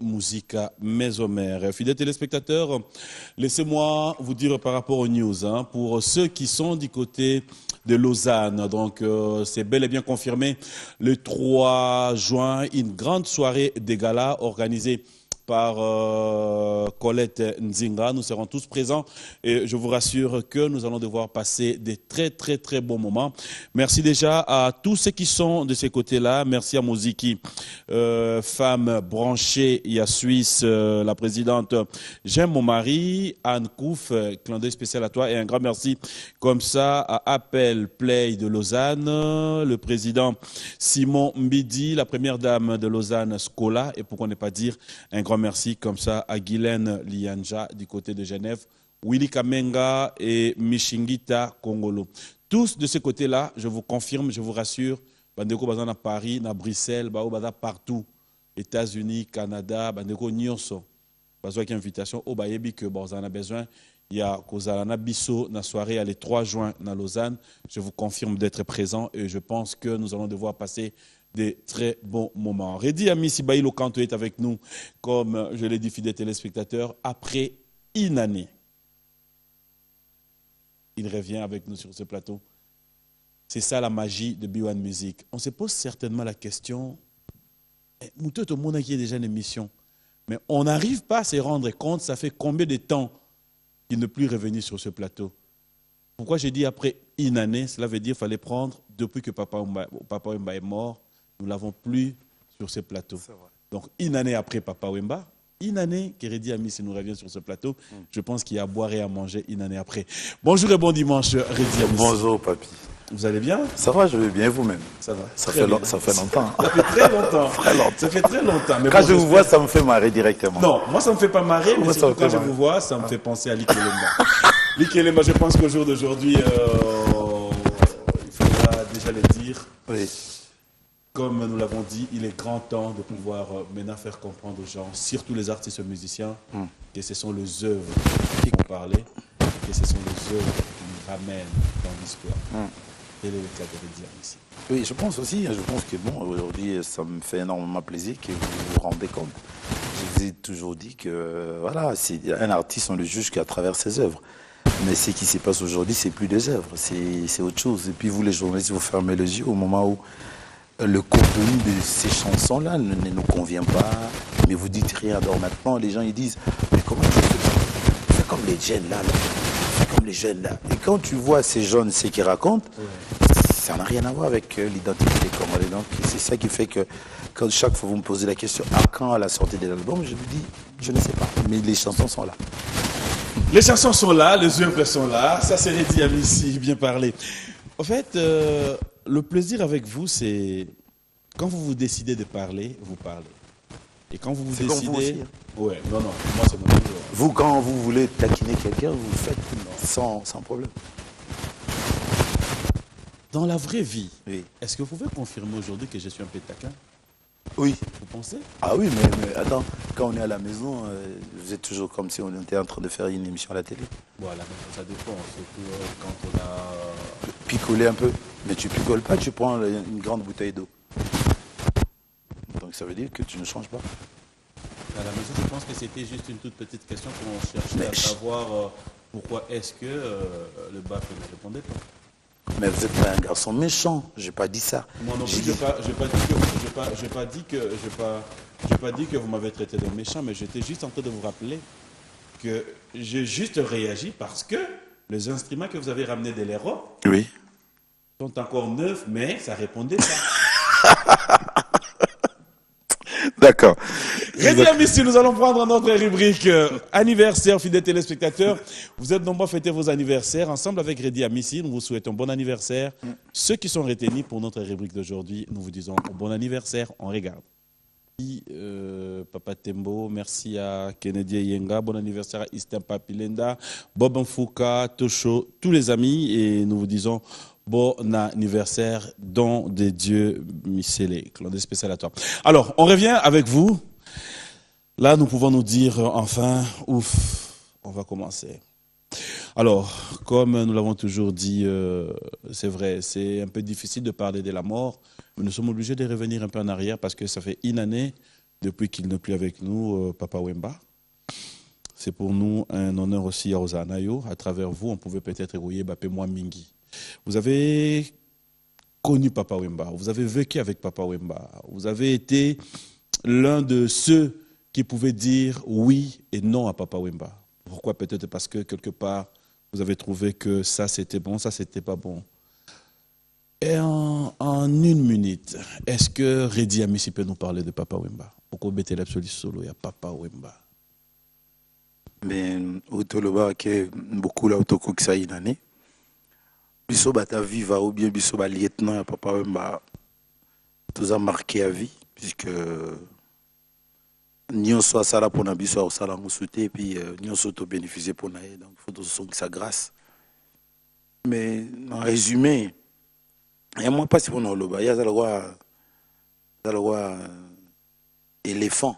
Musica Maison Mère. Fidèles téléspectateurs, laissez-moi vous dire par rapport aux news, pour ceux qui sont du côté de Lausanne, donc c'est bel et bien confirmé, le 3 juin, une grande soirée de gala organisée par Colette Nzinga. Nous serons tous présents et je vous rassure que nous allons devoir passer des très bons moments. Merci déjà à tous ceux qui sont de ces côtés-là. Merci à Moziki, femme branchée, il y a Suisse, la présidente. J'aime mon mari, Anne Kouf, clin d'œil spécial à toi et un grand merci comme ça à Appel Play de Lausanne, le président Simon Mbidi, la première dame de Lausanne, Scola, et pourquoi ne pas dire un grand merci comme ça à Guylaine Lianja du côté de Genève, Willy Kamenga et Michingita Kongolo. Tous de ce côté-là, je vous confirme, je vous rassure, Bandeko Bazan à Paris, à Bruxelles, Baza partout, États-Unis, Canada, Bandeko Nyonso, Bazouak invitation, au Bayebi que Bazan a besoin. Il y a Kozalana Bisso, na soirée, le 3 juin, à Lausanne. Je vous confirme d'être présent et je pense que nous allons devoir passer des très bons moments. Redi Amissi Baïlo Kanto est avec nous, comme je l'ai dit, fidèles téléspectateurs, après une année. Il revient avec nous sur ce plateau. C'est ça la magie de B1 Music. On se pose certainement la question, Moutou, tout le monde qui est déjà une émission, mais on n'arrive pas à se rendre compte, ça fait combien de temps qu'il n'est plus revenu sur ce plateau. Pourquoi j'ai dit après une année? Cela veut dire qu'il fallait prendre, depuis que Papa Wemba est mort, nous ne l'avons plus sur ce plateau. Donc, une année après Papa Wemba, une année que Redi Amissi nous revient sur ce plateau, je pense qu'il y a à boire et à manger une année après. Bonjour et bon dimanche, Redi Amissi. Bonjour, papy. Vous allez bien? Ça va, je vais bien, vous-même? Ça va. Ça fait longtemps. Ça fait très longtemps. Très longtemps. Ça fait très longtemps. Mais quand bon, je vous vois, ça me fait marrer directement. Non, moi, ça ne me fait pas marrer, mais surtout quand je vous vois, ça me fait penser à Likelema. Likelema, je pense qu'au jour d'aujourd'hui, il faudra déjà le dire. Oui. Comme nous l'avons dit, il est grand temps de pouvoir maintenant faire comprendre aux gens, surtout les artistes et musiciens, que ce sont les œuvres qui vont parler, que ce sont les œuvres qui nous ramènent dans l'histoire. Quel est le cas de Redi Amissi? Oui, je pense aussi. Je pense que bon, aujourd'hui, ça me fait énormément plaisir que vous vous rendez compte. Je vous ai toujours dit que voilà, un artiste, on le juge qu'à travers ses œuvres. Mais ce qui se passe aujourd'hui, c'est plus des œuvres, c'est autre chose. Et puis vous, les journalistes, vous fermez les yeux au moment où le contenu de ces chansons-là ne nous convient pas, mais vous dites rien. Alors maintenant, les gens ils disent, mais comment tu fais ça? Fais comme les jeunes là, fais comme les jeunes là. Et quand tu vois ces jeunes, ce qu'ils racontent, ça n'a rien à voir avec l'identité des Comoriens. Donc c'est ça qui fait que quand chaque fois vous me posez la question, à quand à la sortie de l'album, je vous dis, je ne sais pas, mais les chansons sont là. Les chansons sont là, les œuvres sont là, ça c'est Redi Amissi, bien parlé. En fait, le plaisir avec vous, c'est quand vous décidez de parler, vous parlez. Et quand vous décidez... Comme vous aussi, hein. Ouais, non, moi c'est mon tour. Vous, quand vous voulez taquiner quelqu'un, vous le faites sans problème. Dans la vraie vie, oui. Est-ce que vous pouvez confirmer aujourd'hui que je suis un peu taquin? Oui. Vous pensez? Ah oui, mais attends, quand on est à la maison, vous êtes toujours comme si on était en train de faire une émission à la télé. Voilà, ça dépend, surtout quand on a... Picoler un peu. Mais tu picoles pas, tu prends une grande bouteille d'eau. Donc ça veut dire que tu ne changes pas. À la maison, je pense que c'était juste une toute petite question qu'on cherchait à savoir pourquoi est-ce que le BAF ne répondait pas. Mais vous êtes un garçon méchant, j'ai pas dit ça. Moi non plus, j'ai pas dit que vous m'avez traité de méchant, mais j'étais juste en train de vous rappeler que j'ai juste réagi parce que les instruments que vous avez ramenés de l'Europe sont encore neufs, mais ça répondait pas. D'accord. Redi Amissi, nous allons prendre notre rubrique anniversaire, fidèles téléspectateurs. Vous êtes nombreux à fêter vos anniversaires. Ensemble avec Redi Amissi, nous vous souhaitons bon anniversaire. Ceux qui sont retenus pour notre rubrique d'aujourd'hui, nous vous disons bon anniversaire. On regarde. Papa Tembo, merci à Kennedy Yenga, bon anniversaire à Istin Papilenda, Bob Mfouka, Tosho, tous les amis, et nous vous disons bon anniversaire, don de Dieu, Michele, Claude spécial à toi. Alors, on revient avec vous. Là, nous pouvons nous dire enfin, ouf, on va commencer. Alors, comme nous l'avons toujours dit, c'est vrai, c'est un peu difficile de parler de la mort, mais nous sommes obligés de revenir un peu en arrière parce que ça fait une année depuis qu'il n'est plus avec nous, Papa Wemba. C'est pour nous un honneur aussi à Ozanayo. À travers vous, on pouvait peut-être érouiller Bapé Moi Mingi. Vous avez connu Papa Wemba, vous avez vécu avec Papa Wemba, vous avez été l'un de ceux qui pouvaient dire oui et non à Papa Wemba. Pourquoi? Peut-être parce que quelque part, vous avez trouvé que ça c'était bon, ça c'était pas bon. Et en une minute, est-ce que Redi Amissi peut nous parler de Papa Wemba? Pourquoi bêter l'absolu solo, il y a Papa Wemba? Mais autoloba que beaucoup là autoko que ça une année. Biso bata viva ou bien biso ba lieutenant ya Papa Wemba tout a marqué à vie puisque nyonso asala pona biso osala mosuté et puis nyonso to bénéficier pona ye donc il faut tout son sa grâce. Mais en résumé, il y a moins pas si on a loba, il y a le roi éléphant.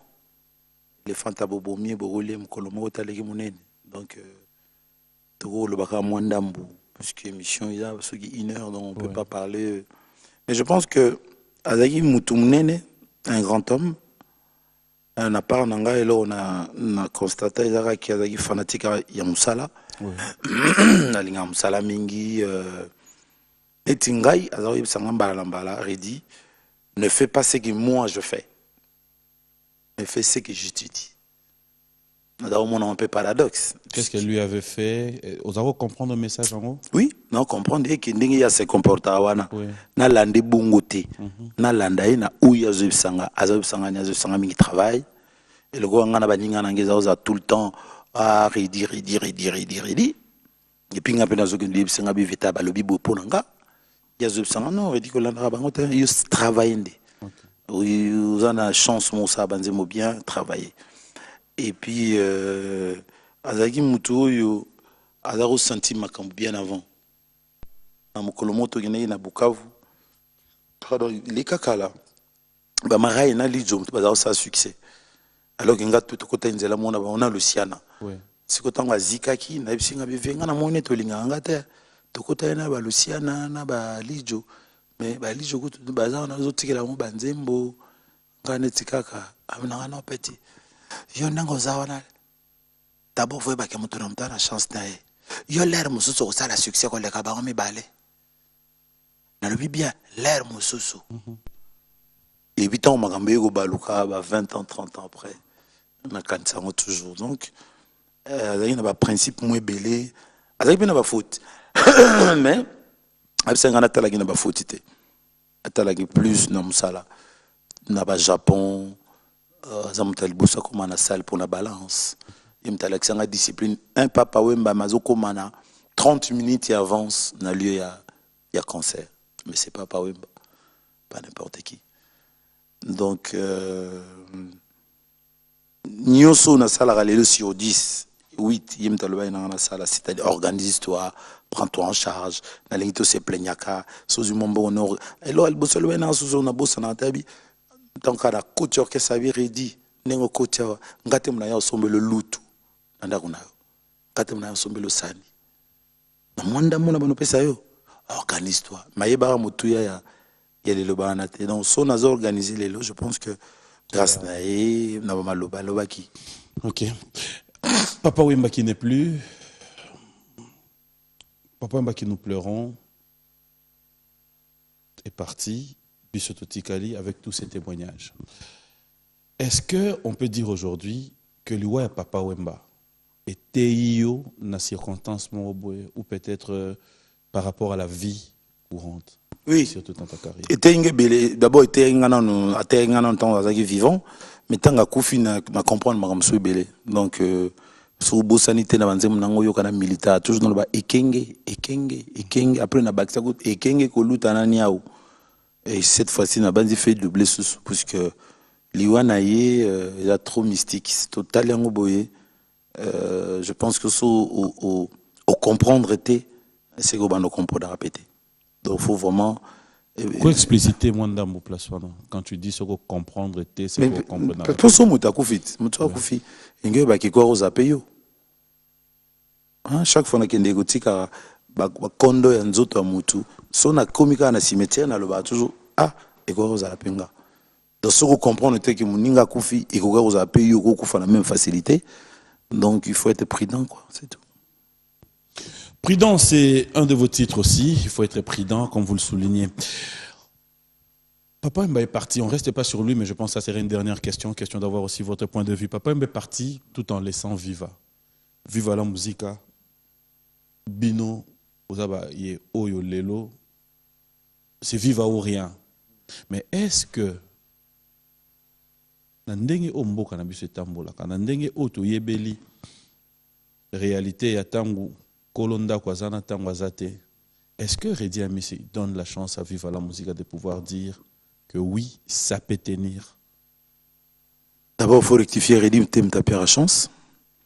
Éléphant tabobo mieux borolé mkolomo taleki munene. Donc toko le baka mwandambu puisque émission il y a ceux qui 1 heure donc on peut pas parler. Mais je pense que Azaki Moutoumnene, un grand homme, on a part nanga et là on a constaté qu'il y a fanatique ya musala. Na linga musala mingi et tingai azaki sangamba lambala Redi ne fais pas ce que moi je fais. Mais fais ce que je te dis. Nous avons un peu paradoxe. Qu'est-ce qu'elle lui avait fait? Vous avez compris le message en haut? Oui, nous comprenons que ndenge ya se comporta wana. Na lande bongote. Na landa na uya zebsanga, azebsanga nya zebsanga mingi travail. Et le gars ngana baninga nangeza oza tout le temps Redi. Et puis ngapena zo ke libsanga bi vita ba lobi bo ponanga. Ya zebsanga non, Redi ko landa bango te yo travailler. Oui, vous avez la chance, mon ça, bien travailler. Et puis, Azaki Moutou, Azaro senti ma bien avant. Dans mon colomoto, il y a Bukavu. Pardon, les kakala. Bah, Maraï, na lidjo, bah, ça a succès. Alors qu'il y a tout côté, on a Luciana. C'est quand on a Zikaki, na Ipsinga, Bivenga, na Monet, Tolinga, Angate, tout côté, na Luciana, na Lidjo. Mais bali jogo tu baza na zotikela mo banzembo ngane tikaka amna na petit yo nango zawana d'abord voye ba ke moto na mtana chance na ye yo l'air mususu ko sala succès ko le ka ba mi balé na le bien l'air mususu et puis tant makambe ko baluka ba 20 ans 30 ans après na kanisa mo toujours donc il na ba principe mo belé azaki na ba faute mais absengana talaki na ba faute te atalaki plus na musala na ba Japon zamutal bosa comme na salle pour la balance imtalaki sanga discipline un Papa Wemba mazoko mana 30 minutes et avance na lieu ya concert mais c'est Papa Wemba pas n'importe qui donc nyonso na sala lelo sur 10 8 yimtaloba na sala c'est-à-dire organise-toi prends-toi en charge na lingito se plaignaka sozu mombo honor elo albosolo na sozu na bossa na tabi donc ala coach que ça veut Redi nengo coach ngate mna ya sombe le lutu nda kuna yo ngate mna ya sombe le sani na mwanda mona bano pesa yo organise-toi mayeba mutu ya lelo bana te donc so na organiser lelo je pense que grâce na e na maloba lobaki. OK. Papa Wemba qui n'est plus, Papa Wemba qui nous pleurons est parti, Bissoto Tikali, avec tous ces témoignages. Est-ce qu'on peut dire aujourd'hui que l'Iwa Papa Wemba était dans la circonstance ou peut-être par rapport à la vie courante? Oui, surtout dans ta carrière. D'abord, il était en temps vivant, mais tant que Koufi n'a comprendre ma comme belé. Donc, sur beau sanité na banzemu nango yo kana militaire toujours dans le bas ekenge après na bakisa ko ekenge ko luta na niao et cette fois-ci na bandi fait doubler sous parce que liwana il a trop mystique c'est totalement boyé je pense que au comprendre était c'est que on comprendre répéter donc faut vraiment quoi expliciter moi dans mon place quand tu dis ce que comprendre était c'est que comprendre. Pour ça muta kufit muta kufi inge ba ki kwa roza peyo. Hein, chaque fois que on a kondo ya nzoto ya mutu so na komika na cimetière na loba toujours ah ekoka kozala penga donc ce qu'on comprend c'est que moninga kufi ekoka kozala pe yo kokufa na même facilité, donc il faut être prudent quoi, c'est tout. Prudent, c'est un de vos titres aussi. Il faut être prudent, comme vous le soulignez. Papa Wemba est parti. On ne reste pas sur lui, mais je pense que ça serait une dernière question. Question d'avoir aussi votre point de vue. Papa Wemba est parti tout en laissant Viva. Viva la musica. Bino, Ozaba, Ye, Oyo, Lelo. C'est Viva ou rien. Mais est-ce que Nandenge Omboka na biso tambola, Nandenge Oto Yebeli, réalité ya tangu Kolonda Kwazana Tangwazate, est-ce que Redi Amisi donne la chance à Viva la musique de pouvoir dire que oui, ça peut tenir? D'abord, il faut rectifier Redi, tu taper la chance.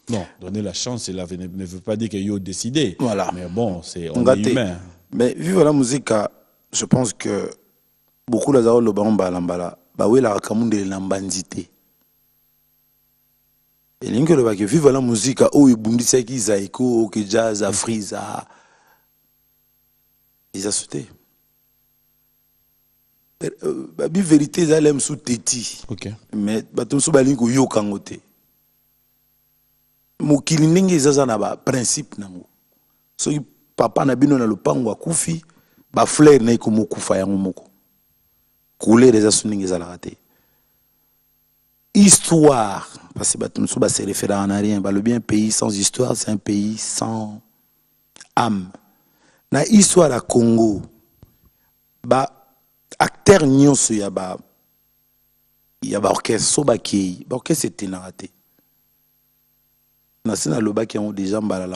Non, donner la chance, cela ne veut pas dire qu'il y a décidé. Voilà. Mais bon, on est humain. Mais Viva la musique, je pense que beaucoup de gens ont balambala. Bah oui, la kamunde l'ambandité. Et l'inque le bac Viva la musique, oh, il bundisa qui zaiko, que jazz, afriza. Ils a sauté. La vérité, ils aiment sous téti. Ok. Mais bateau sous balingo yo kangote. Mokili ndenge eza na ba principe nango. Soki papa na bino na lopango akufi, ba fleur na iko mokufa yango moko. Couleur eza suninga eza la raté. Histoire, parce que bateau sous ba se référer en rien, ba le bien pays sans histoire, c'est un pays sans âme. Na histoire à Congo, ba acteur nyonso ya ba orchestre so ba kei, ba orchestre c'était na raté. Nasina loba qui ont déjà mbala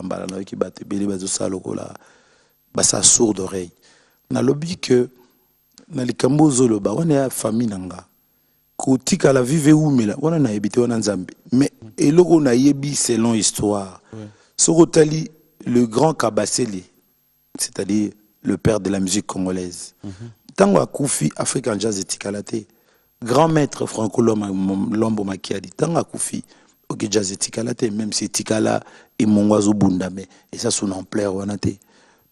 qui batte belé bazo salokola basa sourd d'oreille. Na lobi que na likambo zoloba on est à famille nanga. Ko tika la vive umela on na ebité on nzambe. Mais eloko na yebi selon histoire. Sorotali le grand Kabasele, c'est-à-dire le père de la musique congolaise. Tango akufi African Jazz et Tikalate. Grand maître Franco Lombo Makiadi tango akufi ok jazz tikalate même si tikala et mongwazo bundame et ça son ampleur wanate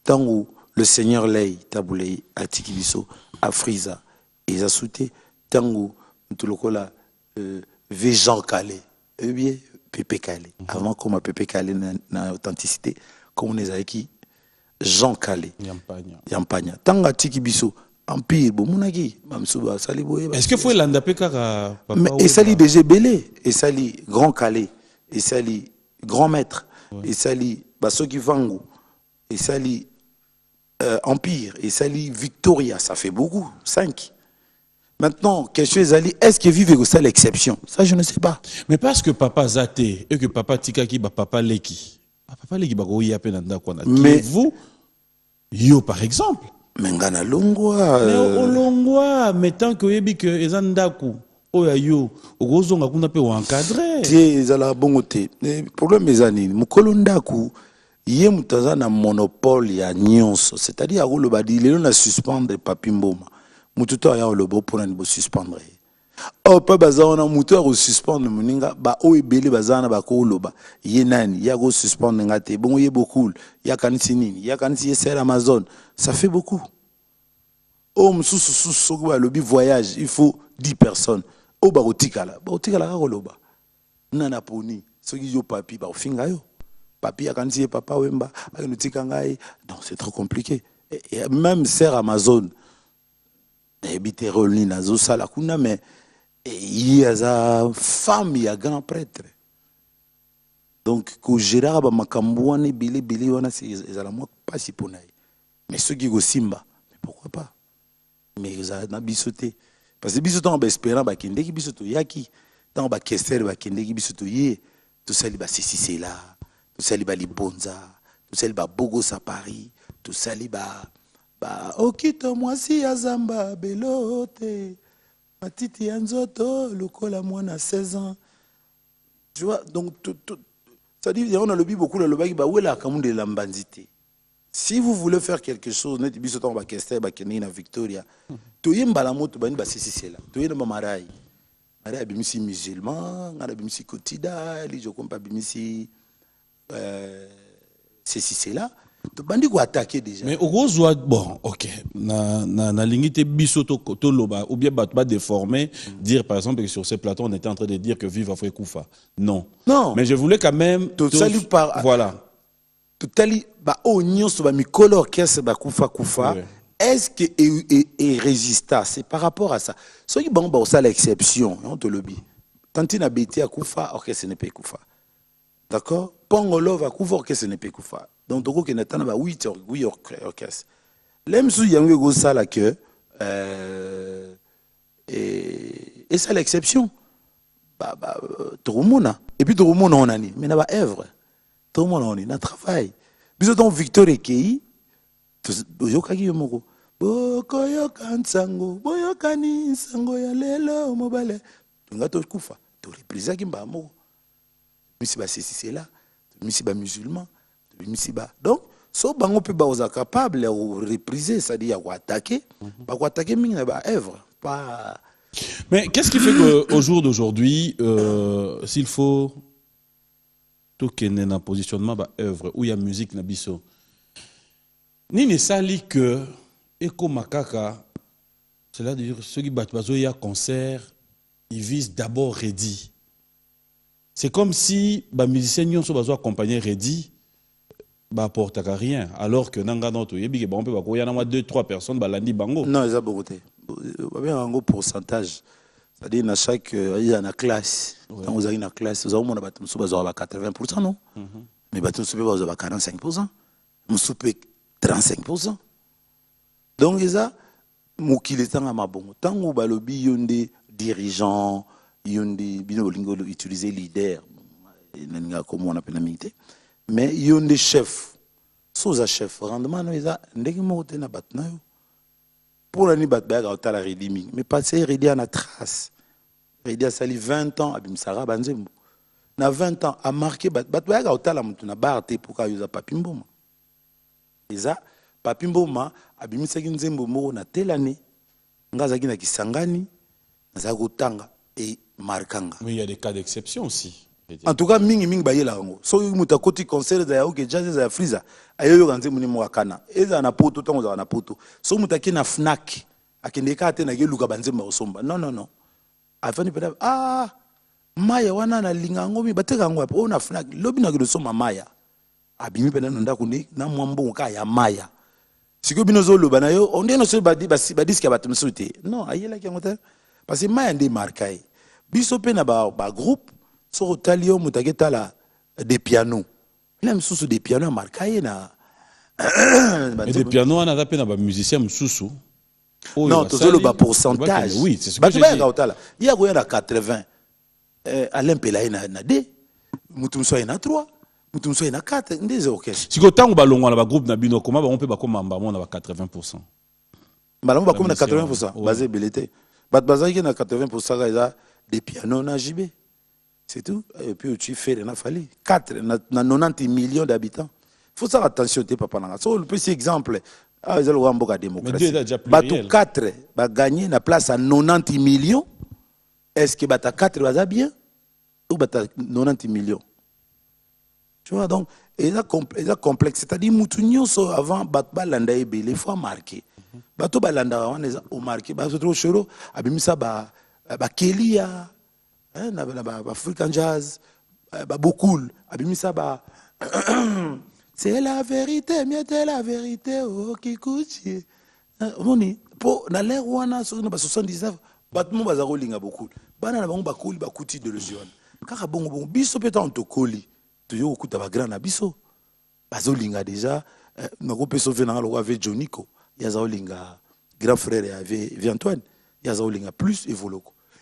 tango le seigneur lay taboulay a tikibiso a friza et ça souté tango tulokola v Jean Calé et bien Pépé Calé avant comme Pépé Calé na authenticité comme on les a qui Jean Calé yampanya tango tikibiso empire bomunaki mamsuba sali boye. Est-ce que faut l'andaper car mais et sali BG Belé et sali Grand Calais et sali Grand Maître et sali Basoki Vangu et sali Empire et sali Victoria, ça fait beaucoup 5. Maintenant question Zali, est-ce que vive ça l'exception? Ça je ne sais pas. Mais parce que papa Zate et que papa Tikaki ba papa Leki. Papa Leki ba ko yape nanda kwana. Mais vous yo par exemple Mengana longwa olongwa mais tant que yebi que ezandaku oya yo okozonga kuna pe encadrer tie ezala bongo te problème ezani mukolo ndaku ye mutaza na monopole ya nyonso, c'est-à-dire ako loba di lelo na suspendre papi mboma mututo ya lobo pona ni bo suspendre oh pa bazana mutu ya suspendre muninga ba o ebele bazana ba ko loba ye nani ya go suspendre ngate bongo ye beaucoup ya kanisi nini ya kanisi ser Amazon, ça fait beaucoup. Oh msusu soko ba lobi voyage il faut 10 personnes o ba otikala ka loba nana poni soki yo papi ba ofinga yo papi ya kanisi papa Wemba akotika ngai, non c'est trop compliqué. Et même ser Amazon habité rolni na zo sala kuna mais il y a sa femme, il y a grand prêtre. Donc, quand Gérard ba makambouane bili wana c'est la moi pas si ponaï. Mais ceux qui go simba, mais pourquoi pas? Mais ils ont na bisoté. Parce que bisoté on ba espérant ba kende ki bisoto yaki, tant ba kester ba kende ki bisoto yé, tout ça li ba c'est là, tout ça li ba libonza, tout ça li ba bogo sa Paris, tout ça li ba okito mwasi ya zamba belote. Matiti Anzoto, lokola mwana 16 ans. Tu vois, donc, ça dit, on a le beaucoup le bagi, bah, où est la camoun de l'ambandité? Si vous voulez faire quelque chose, net bisoton ba kester ba kenina Victoria. To yemba la moto ba ni ba c'est là. To yemba marai. Marai bimisi musulman, ngara bimisi kotida, li jo kompa bimisi ceci, c'est là. Tu bandi quoi attaquer déjà. Mais au gros, bon, ok, na limite biso to loba ou bien pas déformé, dire par exemple que sur ces plateaux on était en train de dire que vive Afrique Koufa. Non. Non. Mais je voulais quand même. Salut par. Voilà. Tout à l'heure, bah oh nyonso ba mikolo orchestre ba Koufa. Oui. Est-ce que est résista? C'est par rapport à ça. Ce qui bon ça l'exception, on te le dit. Tantine a béti à Koufa, orchestre n'est pas Koufa. D'accord? Pongolo va Koufa, orchestre n'est pas Koufa. Donc toko que natana ba 8 orchestre. L'aime sou yango go ça là que et c'est l'exception. Tout le monde. Et puis tout le monde on a ni, mais na ba œuvre. Tout le monde on a travail. Biso donc Victor Ekei boyokaki yo moko bokoyoka nsango boyokani nsango ya lelo mobale tunga tokufa toreprisaki mba moko misi ba c'est là misi ba musulman misi ba donc so bango pe ba oza capable ya repriser c'est-à-dire ya attaquer ba ko attaquer mingi na ba œuvre pas. Mais qu'est-ce qui fait qu'au jour d'aujourd'hui s'il faut tout qu'il y ait un positionnement ba œuvre où il y a musique na biso Nini sali que Eko Makaka, c'est-à-dire ceux qui battent il y a concert, ils visent d'abord Reddy. C'est comme si les musiciens sont accompagnés Reddy, bah portent rien. Alors que Nanga Noto, il y a 2-3 personnes, Balandi Bango. Non, ils ont beaucoup. Il y a un gros pourcentage. C'est-à-dire dans chaque il y a une classe. Quand vous avez une classe, vous avez 80%, non? Mais vous avez 45%. Vous avez 35%. Donc, ça, Moukile Tanga Mabongo. Tant que balobi yonde dirigeant, yonde binolingo utiliser leader, comme on appelle la milité, mais yonde chef, sous chef, rendement, ça, ndeki mote na batna yo. Pour l'année batbaga au la redimi, mais passer Redi en a trace. Redi a sali 20 ans, abimsara banzembo. Na 20 ans, a marqué batbaga au la mutuna barte pour ka yoza papimboma. Eza papimboma abimisaki nzembo moko na telane ngazaki na kisangani naza kotanga et markanga. Mais il y a des cas d'exception aussi. En tout cas mingi bayela ngo so muta koti concert za yaoke jazz za friza ayoyo kanzembo ni mwakana eza na poto tango za na poto so mutaki na fnac akendeka te na geluka banzembo osomba non afani peda maya wana na lingango mi bateka ngo hapo na fnac lobi na soma maya abimi pena nda kundi na mwambo ka ya maya siko bino zo loba na yo on no se badiski ya batum soute non ayela ki ngote parce que maya ndi markai biso pe na ba groupe so talio mutaketa la des pianos même sous des pianos markai na et des pianos on a tapé na ba musicien msusu non to le ba pourcentage oui c'est ce que je dis il y a goya na 80 Alain Pelaye na D mutum so na 3 mutumso ina 4 ndeze orchestre siko tango balongwa na ba groupe na bino comment ba on peut ba komamba mo na ba 80%. Balongo ba comme na 80%, basé belité. Bat bazaki na 80% eza des pianos na JB. C'est tout. Et puis tu fais na fali 4 na 90 millions d'habitants. Faut faire attention te papa nanga. So le petit exemple ils ont mboka démocratie. Batu 4 ba gagner na place à 90 millions. Est-ce que bata 4 baza bien ou bata 90 millions? Tu vois, donc, il est complexe. C'est-à-dire, Moutounio, avant, Batbalanda et Bélé, il faut marquer. Bato Balanda, on est au marqué. Bato trop choro, Abimisa, Kelia, African Jazz, Bokoul, Abimisa, c'est la vérité, mais c'est la vérité, oh, Kikuchi. On est, pour, dans l'air, on a 79, Batmo Bazaro Linga Bokoul. Banana Bakoul, Bakouti de l'Usion. Car bon, biso peut-être en tokoli. Toujours au coup de la grande abisso. Bazolinga déjà, nous avons pu sauver dans avec Joniko. Yazaolinga, grand frère avec Antoine. Yazaolinga plus évolué.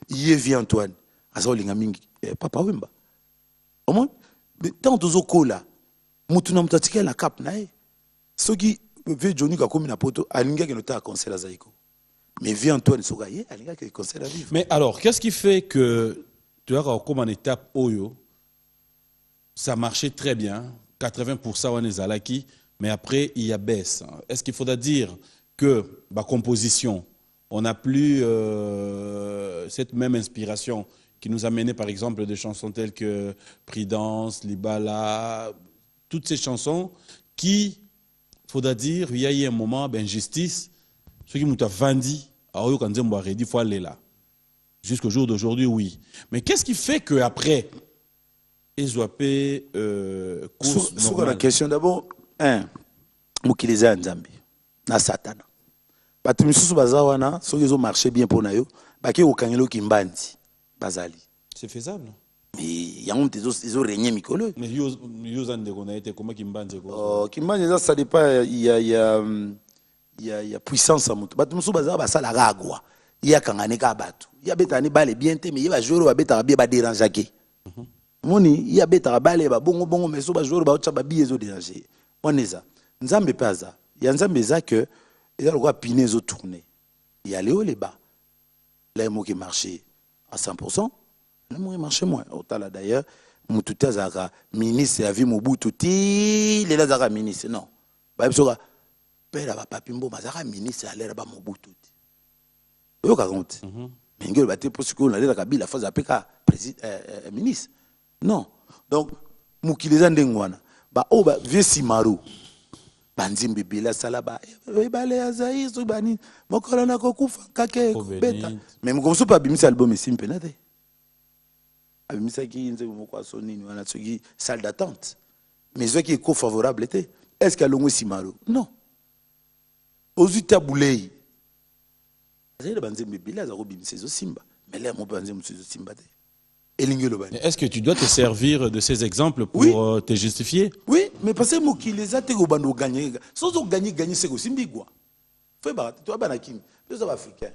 Yé Antoine. Yazaolinga mingi. Papa Wemba. Au moins, tant de zokola, Moutuna Mutatika la cap nae. Ce qui veut Joniko comme une poto, Alinga qui notait à concert à Zaïko. Mais Antoine Sogaye, Alinga qui est concert à vivre. Mais alors, qu'est-ce qui fait que tu as comme en étape Oyo? Ça marchait très bien, 80% on est Alaki, mais après il y a baisse. Est-ce qu'il faudra dire que ma composition, on n'a plus cette même inspiration qui nous a mené par exemple des chansons telles que Prudence, Libala, toutes ces chansons qui, faudra dire, il y a un moment d'injustice, ce qui nous a vendu, alors quand on a dit, il faut aller là. Jusqu'au jour d'aujourd'hui, oui. Mais qu'est-ce qui fait qu'après, ils ont fait course normale? Sur la question d'abord, Mukiliza Nzambi, na Satana. Batu misusu bazawana, so ils ont marché bien pour nayo, baki okangelo kimbandi, bazali. C'est faisable. Mais il y a un ils ont régné mikolo. Mais ils ont été comment Kimbandi? Kimbandi, ça dépend, il y a puissance à mutu. Batu misusu bazawa basala ragwa. Il y a kangane ka batu. Il y a betani bale bien te, mais il y a joueur ba beta ba déranger ke. Moni, il y a beta bale ba bongo mais so ba joueur ba ocha ba bi ezo déranger. Oneza. Nzambe paza. Il y a Nzambe za que il y a le roi piné zo tourner. Il y a les hauts les bas. Là mo qui marché à 100%, là mo qui marché moins. Otala d'ailleurs, mututa zaka ministre ya vie Mobutu ti les là zaka ministre non. Ba bisoka pela ba papimbo mazaka ministre à l'air ba Mobutu. Yo ka compte. Mais ngelo ba te pour ce qu'on a la Kabila faza peka président ministre. Non. Donc mukiliza ndengwana ba o ba vie Simaru. Banzimbi bila salaba bale azaizo bani mokolo na kokufa kake beta mais mkomso pa bimisa album simple nate abimisa ki nze moko asonini wana tsoki salle d'attente mais ce qui est co-favorable était est-ce qu'à longo Simaru non ozuta boulei azile banzimbi bila za ko bimisa zo simba mais là mo banzimbi zo simba te. Est-ce que tu dois te servir de ces exemples pour oui. Te justifier? Oui, mais parce que Mukiliza te gobando gagner. Sans gagner c'est aussi mbigwa. Fais ba, tu vas banakim. Deux africains.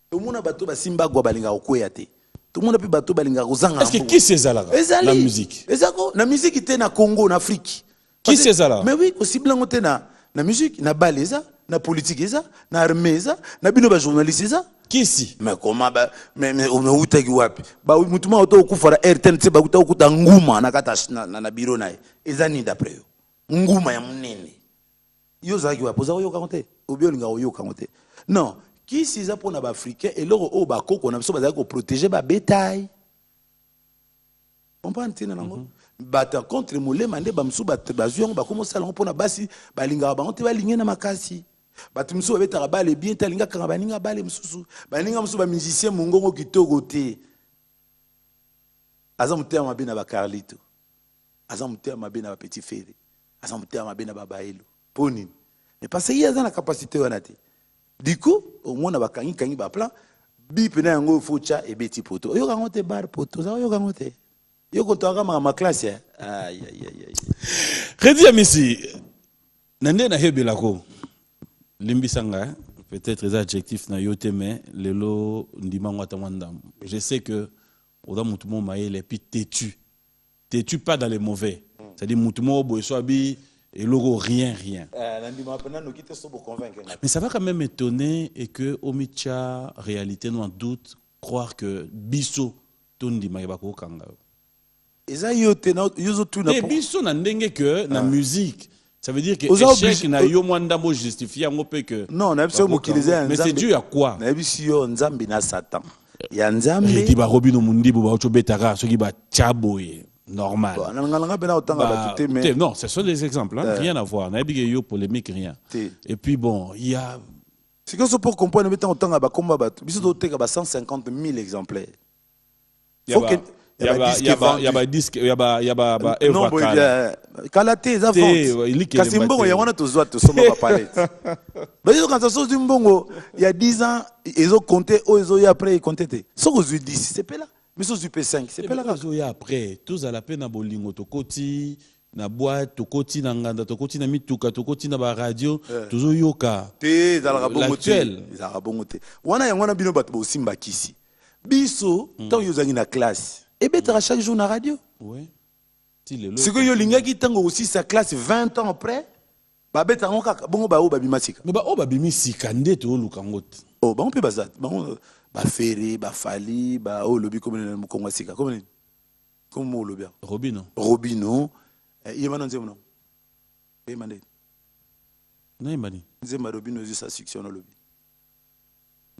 Tout le monde a bateau ba simba gwa balinga okoyate. Tout le monde a pu bateau balinga kozanga. Est-ce que qui c'est ça là? La musique. Ezako, la musique était na Congo, en Afrique. Qui c'est ça là? Mais oui, aussi blanc te na musique, na baleza, na politique ça, na armée ça, na bino ba journaliste ça. Qui si? Mais comment ba mais on utaki wapi? Ba mutuma auto okufara RTN tse ba ukuta nguma na kata na biro nae. Ezani d'après yo. Nguma ya munene. Yo zaki wapi? Oza yoka konte. Obi olinga yoka konte. Non, qui si za pona ba africain et loro o ba koko na biso ba za ko protéger ba bétail. On peut entendre nango. Bata contre molema nde ba msu ba ziongo ba komo sala pona basi ba linga ba onte ba linga na makasi. Batu msu babeta bale bien talinga kanga baninga bale msusu baninga msu ba musicien mongongo kitoko te aza mutema mabe na ba Carlito aza mutema mabe na ba Petit Ferré aza mutema mabe na ba Baelo poni mais parce qu'il y a la capacité wana te du coup au moins na ba kangi ba plan bi pena yango focha e beti poto yo kango te bar poto za yo kango te yo ko to ma classe aïe aïe aïe Redi Amisi nande na hebelako Limbisanga, peut-être les adjectifs na yote mais lelo ndimango atamwandam. Je sais que oda mutumo maele et puis têtu. Têtu pas dans les mauvais. C'est-à-dire mutumo boiswabi et logo rien. Mais ça va quand même étonner et que omicha réalité nous en doute croire que biso tondi maibako kanga. Eza yote na yozo tu na biso na ndenge que na musique. Ça veut dire que l'échec n'a yo mwanda mo justifié ngo pe que non na biso mukiliza mais c'est dû à quoi? Na biso yo Nzambi na Satan. Ya Nzambi di ba Robino Mundibo ba ocho betara soki ba chaboye normal. Non, ce sont des exemples hein, rien à voir. Na biga yo polémique rien. Et puis bon, il y a c'est que pour comprendre mettons autant ba combat ba biso do teka ba 150 000 exemplaires. Il y a disque, il y a non, Kalate, ça vente. Kasimbongo, il y a un tozoa, tu sommes pas parler. Mais quand ça sort du mbongo, il y a 10 ans, ils ont compté, ils ont après, ils compté. Sauf aux 10, c'est pas là. Mais sauf aux 5, c'est pas là. Ils ont après, tous à la peine à bolingo, tokoti, na boîte, tokoti, na nganda, tokoti, na mituka, tokoti, na ba radio, toujours yoka. L'actuel. Ils ont bongoté. Wana yangwana bino bat bo simba kisi. Biso, tant ils ont na classe. Et bien, chaque jour dans la radio. Oui. C'est que Yolinga qui t'a aussi sa classe 20 ans après. Bah, bête, on a bon, bah, babi masika. Mais bah, babi masika, ndé, au lukangot. Oh, bah, on peut bazat. Bah, Ferré, bah, Fali, bah, oh, lobby, comme le Moukonga Sika. Comme le lobby. Robino. Robino. Il y a un non. Il y a un non, il y a un Robino, c'est sa section au lobby.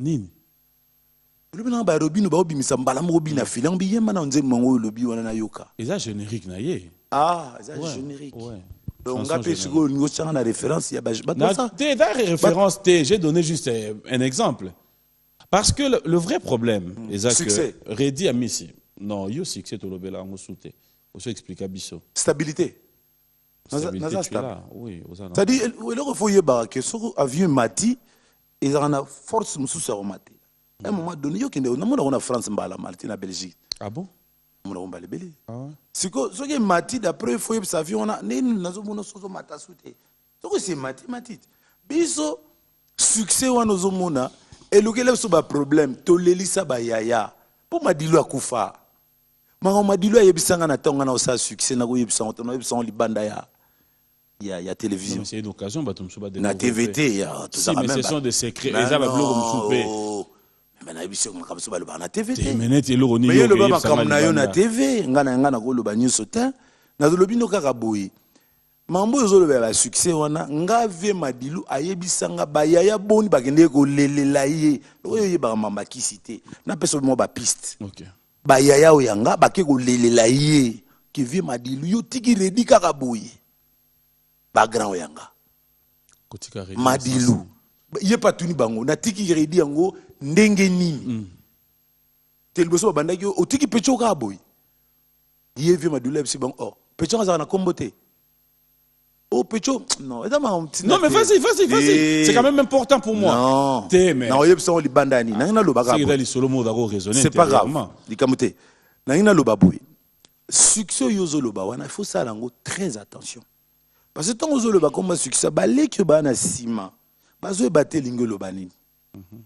Nini. Le bina ba Robino ba obi misambala mo obi na filan bi yema na nze mango lobi wana na yoka. Et ça générique na yé. Ah, c'est Ouais, générique. ouais. Donc, Chanson on a une référence, il y a ça. Référence, j'ai donné juste un exemple. Parce que le vrai problème, c'est Succès. que Redi a mis ici. Non, il y a succès, tu l'as dit, sauté. On explique à Bisso. Stabilité. Stabilité, tu es là. Oui, c'est-à-dire, il faut y avoir que ce avion mati, ils ont une force sur mati. À un moment donné, il y a une France, la Belgique. Ah bon? Ah ouais. Si ce mati d'après il faut que ça vienne on a nazo sozo mata soute. Donc c'est mati. Biso succès wa nozo mona et le gele so ba problème to lelisa ba yaya. Pour madilu akufa. Manga madilu ayebisanga na tonga na osa succès na ko yebisanga to na yebisanga libanda ya télévision. C'est une occasion ba tumso ba de na TVT ya tout ça. Mais ce sont des secrets et ça va plus comme souper. Mais na biso comme ça ba na TVT. Mais net elo roni yo ke yebisanga na TV ngana ko loba nyuso ta na lobi no kaka boyi. Mambo zo loba ba succès wana nga vie madilu ayebisanga ba yaya boni bakende ko lelela ye. Oyo yeba mamba kisité. Na peso mo ba piste. OK. Ba yaya oyanga bake ko lelela ye ki vie madilu yo tiki redi kaka boyi. Ba grand oyanga. Kotika redi. Madilu. Ye patuni bango na tiki redi yango ndenge nini. Telboso bandaki o tiki pecho ka boyi. Ye vie madilu ebisi bango oh pecho ka na kombote. Oh pecho non, non mais vas-y. C'est quand même important pour moi. Non. Mais non, yebisa li bandani. Na ngina loba ka. C'est dali solo mo dako raisonner. C'est pas grave. Likamote. Na ngina loba boyi. Succès yozo loba wana, il faut ça lango très attention. Parce que tant ozo loba comme succès ba leki ba na sima. Bazo ebate lingo loba nini.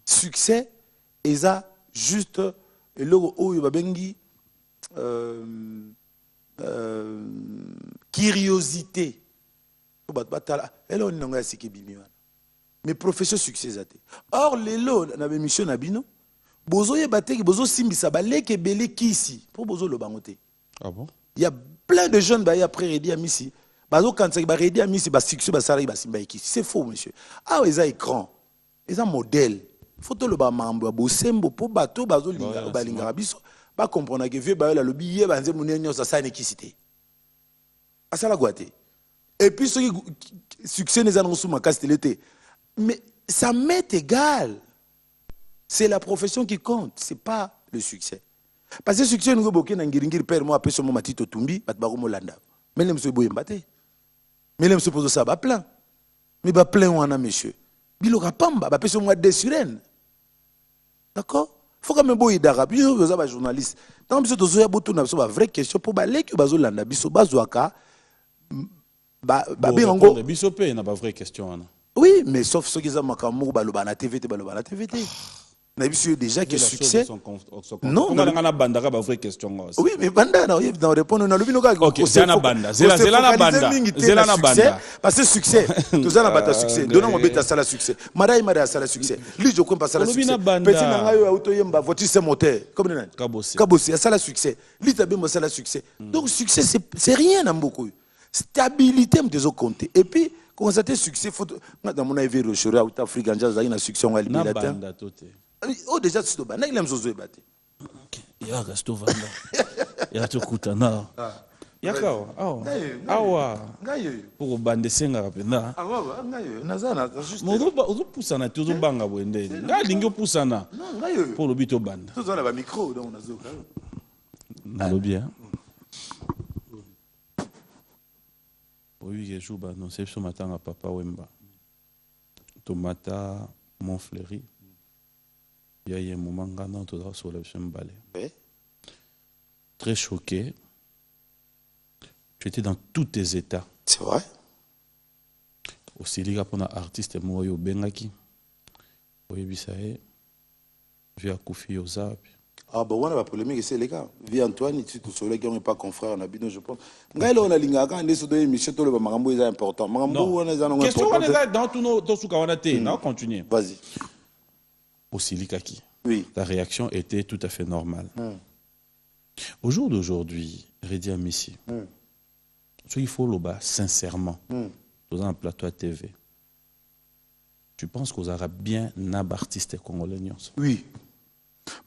Succès eza juste eloko oyo babengi curiosité. Mais professeur succès zate. Or les lots na émission na bino bozo yebate ki bozo simbisa ba leke belé kisi pour bozo lo bangote. Ah bon? Il y a plein de jeunes ba après Redi Amisi. Bazo quand ça ba Redi Amisi ba succès ba sala ba simba kisi. C'est faux monsieur. Ah ils ont écran. Ils ont modèle. Photo le ba mambo bo sembo po bato bazo linga ba linga biso. Ba comprendre que vieux ba la lobi ye ba nze munenyo sa sa nekisité. Asala goate. Et puis, ce succès n'est pas sous ma casse-télété. Mais ça m'est égal. C'est la profession qui compte, ce n'est pas le succès. Parce que le succès, nous avons beaucoup de père, moi, après, mon matito tumbi, batbaro landa. Mais les monsieur boye mbate. Mais les monsieur pose ça, bah plein. Mais bah plein, on a monsieur. Bilo rapamba, bah pèse moi des sirènes. D'accord? Faut quand même boye d'arabe. Vous avez un journaliste. Dans le monsieur, vous avez une vraie question pour bah les que bazo landa, biso bazoaka. Bisopé n'a pas vraie question. Oui, mais sauf ceux qui ont makamou baloba na TVT baloba na TVT. Na biso déjà que succès. Non, on a banda ba vraie question. Oui, mais banda na dans répondre na lobino ka. OK, c'est na banda. C'est la banda. Parce que succès, tout ça na bata succès. Donnons mon bêta ça la succès. Marai ça la succès. Lui je comprends pas ça la succès. Petit na ngayo auto yemba voiture c'est moteur. Comme nana. Kabossi, ça la succès. Lui tabe mo ça la succès. Donc succès c'est rien na beaucoup. Stabilité me des compter et puis quand ça était succès faut dans mon avis recherche out Afrique en jazz une succès on na banda oh déjà c'est ba na il aime zozo ebate ya resto vanda ya to kutana ya kawa awa ngayo pour bande senga rapenda awa ngayo nazana juste mozo pusana tuzo banga bwende ngalingo pusana non ngayo pour le bito banda tuzo na ba micro donc nazo na lo bien. Oui, je joue non c'est ce matin à Papa Wemba. Tomata Montfleury. Il y a un moment où tu dois sur le balai. Très choqué. J'étais dans tous tes états. C'est vrai. Aussi les gars pour un artiste moi yo bengaki. Oui bisae. Via Koufi Ozap. Ah bon, on a pas polémique, c'est les gars. Vie Antoine, tu tout seul, qui n'est pas confrère, on a bien, je pense. Ngaïlo, on a l'ingaka, on est sur des émissions, tout le marambo est important. Marambo, on est dans question, on est là dans tout nos soukawanate, non, continue. Vas-y. Aussi Likaki. Oui. Ta réaction était tout à fait normale. Au jour d'aujourd'hui, Redi Amisi, ce qu'il faut le bas, sincèrement, dans un plateau à TV, tu penses qu'on aura bien un artiste congolais? Oui.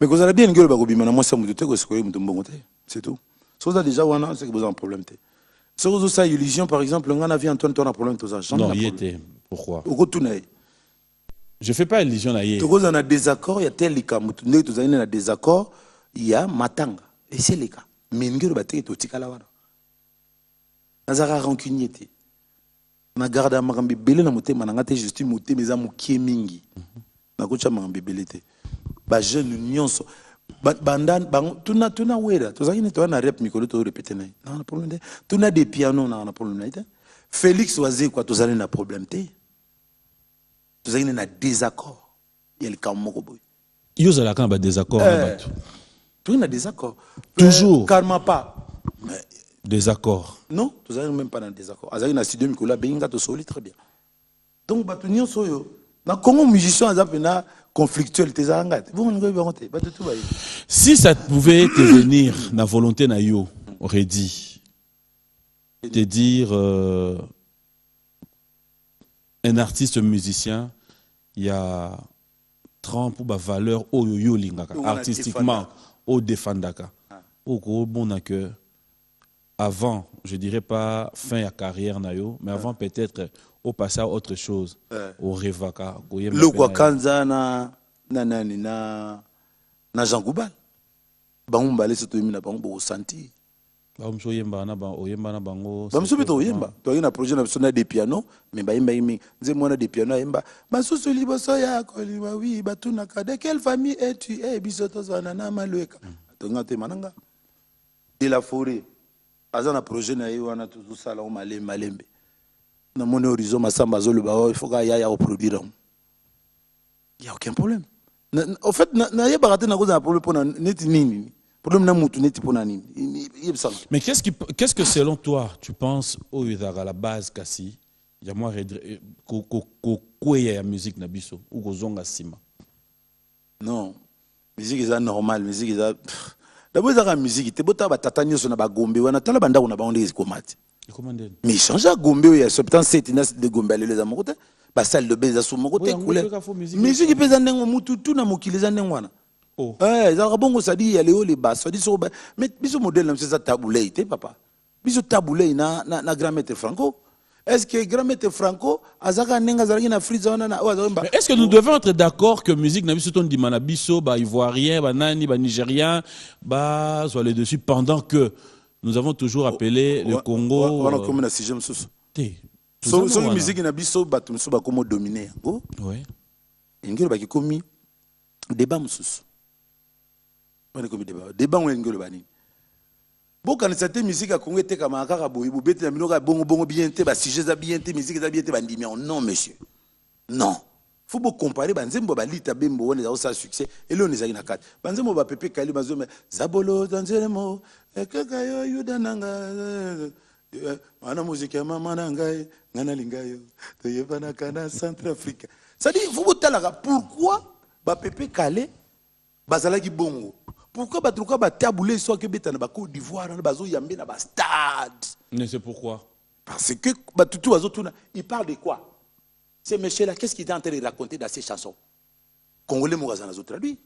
Mais vous avez bien une moi ça me doute que c'est quoi me tombe c'est tout. Ça déjà c'est que vous avez un problème. Sur ça illusion par exemple, on a vu Antoine ton problème tous ça. Non, il était. Pourquoi? Au retourner. Je fais pas illusion à hier. Tu on a désaccord, il y a tel cas, tu tu as désaccord, il y a matanga et c'est les cas. Mais ngiro baté to tikala wana. Nazara rancunier té. Na garda makambi belé na motema na ngate juste motema eza mukie mingi. Na kocha makambi belé té. Ba jeune nyonso bandan bang tuna wera to zaki ne to na rap mikolo to répéter na. Na problème té. Tuna des pianos na problème té. Félix Oazé quoi to zali na problème té. To zaki na désaccord. Il ka moko boy. Yo za la kan ba désaccord na bato. Tu as désaccord. Toujours. Karma pas. Mais désaccord. Non, tu n'as même pas dans désaccord. Azaki na studio Mikola Benga to soli très bien. Donc batunyo soyo. Na Congo musicien azapena conflictuel tes angate. Vous on va tout va. Si ça pouvait te venir na volonté na yo, aurait dit te dire un artiste musicien, il y a 30 pour valeur au yo lingaka artistiquement au défendaka. Au gros bon que avant, je dirais pas fin à carrière na yo, mais avant peut-être au passer à autre chose, au revaka, le quoi kanza na Jean Goubal. Bango mbale se to mina bango bo senti. Bamso yemba na bango oyemba na bango. Bamso beto yemba. To ina projet na sona des pianos, mais ba yemba yimi. Nze mwana des pianos yemba. Basusu liboso ya koliwa wi batuna ka de quelle famille es-tu? Eh bisoto zana na malweka. To ngate mananga. De la forêt. Azana projet na yo wana tout ça là o malembe. Na mon horizon masamba zolo ba il faut ka ya reproduire. Il y a aucun problème. En fait na ya baraté na cause na problème pour neti nini. Problème na mutu neti pour nini. Mais qu'est-ce que selon toi tu penses au à la base kasi ya moi ko ya musique na biso ou ko zonga sima? Non. Musique est normal, musique est d'abord la musique te bota batata nyoso na bagombe wana tala banda na baonde ekomati. Mais change à gombe ya 77 ina de gombe les amokote ba salle de beza sou mokote couleur. Musique pesa ndengo mutu tu na mokili za ndengo wana. Oh. Za bongo sadi ya leo les bass sadi so mais biso modèle na ça taboulé te papa. Biso taboulé na grand maître Franco. Est-ce que grand maître Franco azaka nenga zalaki na friza wana na mais est-ce que nous devons être d'accord que musique na biso ton dimana biso ba ivoirien ba nani ba nigérien ba soit le dessus pendant que nous avons toujours appelé le Congo on a comme na sixième sous. So musique na biso bato muso ba komo dominer. Oh. Ouais. Ngelo ba ki komi débat mususu. On est comme débat on ngelo ba ni. Boka cette musique à Congo était comme un carabou, il bête la minoka bongo bien te, sujet za bien te, musique za bien te, bandimi. Non monsieur, non. Faut beaucoup comparer. Banzembo ba lita bembo on est ça succès. Et là on est na quatre. Banzembo ba pepe kali bazome zabolo danzeremo ekakayo yudananga. Ana musique ya mama nangai ngana lingayo. Toyebana kana Centrafrique. Ça dit faut botalaka pourquoi ba pepe kale bazalaki bongo. Pourquoi batruka ba taboulé soit que beta na ba Côte d'Ivoire na bazo yambe na ba stade. Mais c'est pourquoi? Parce que batutu azotuna, il parle de quoi? Ces messieurs là, qu'est-ce qu'il est en train de raconter dans ces chansons? Congolais Morazana a traduit.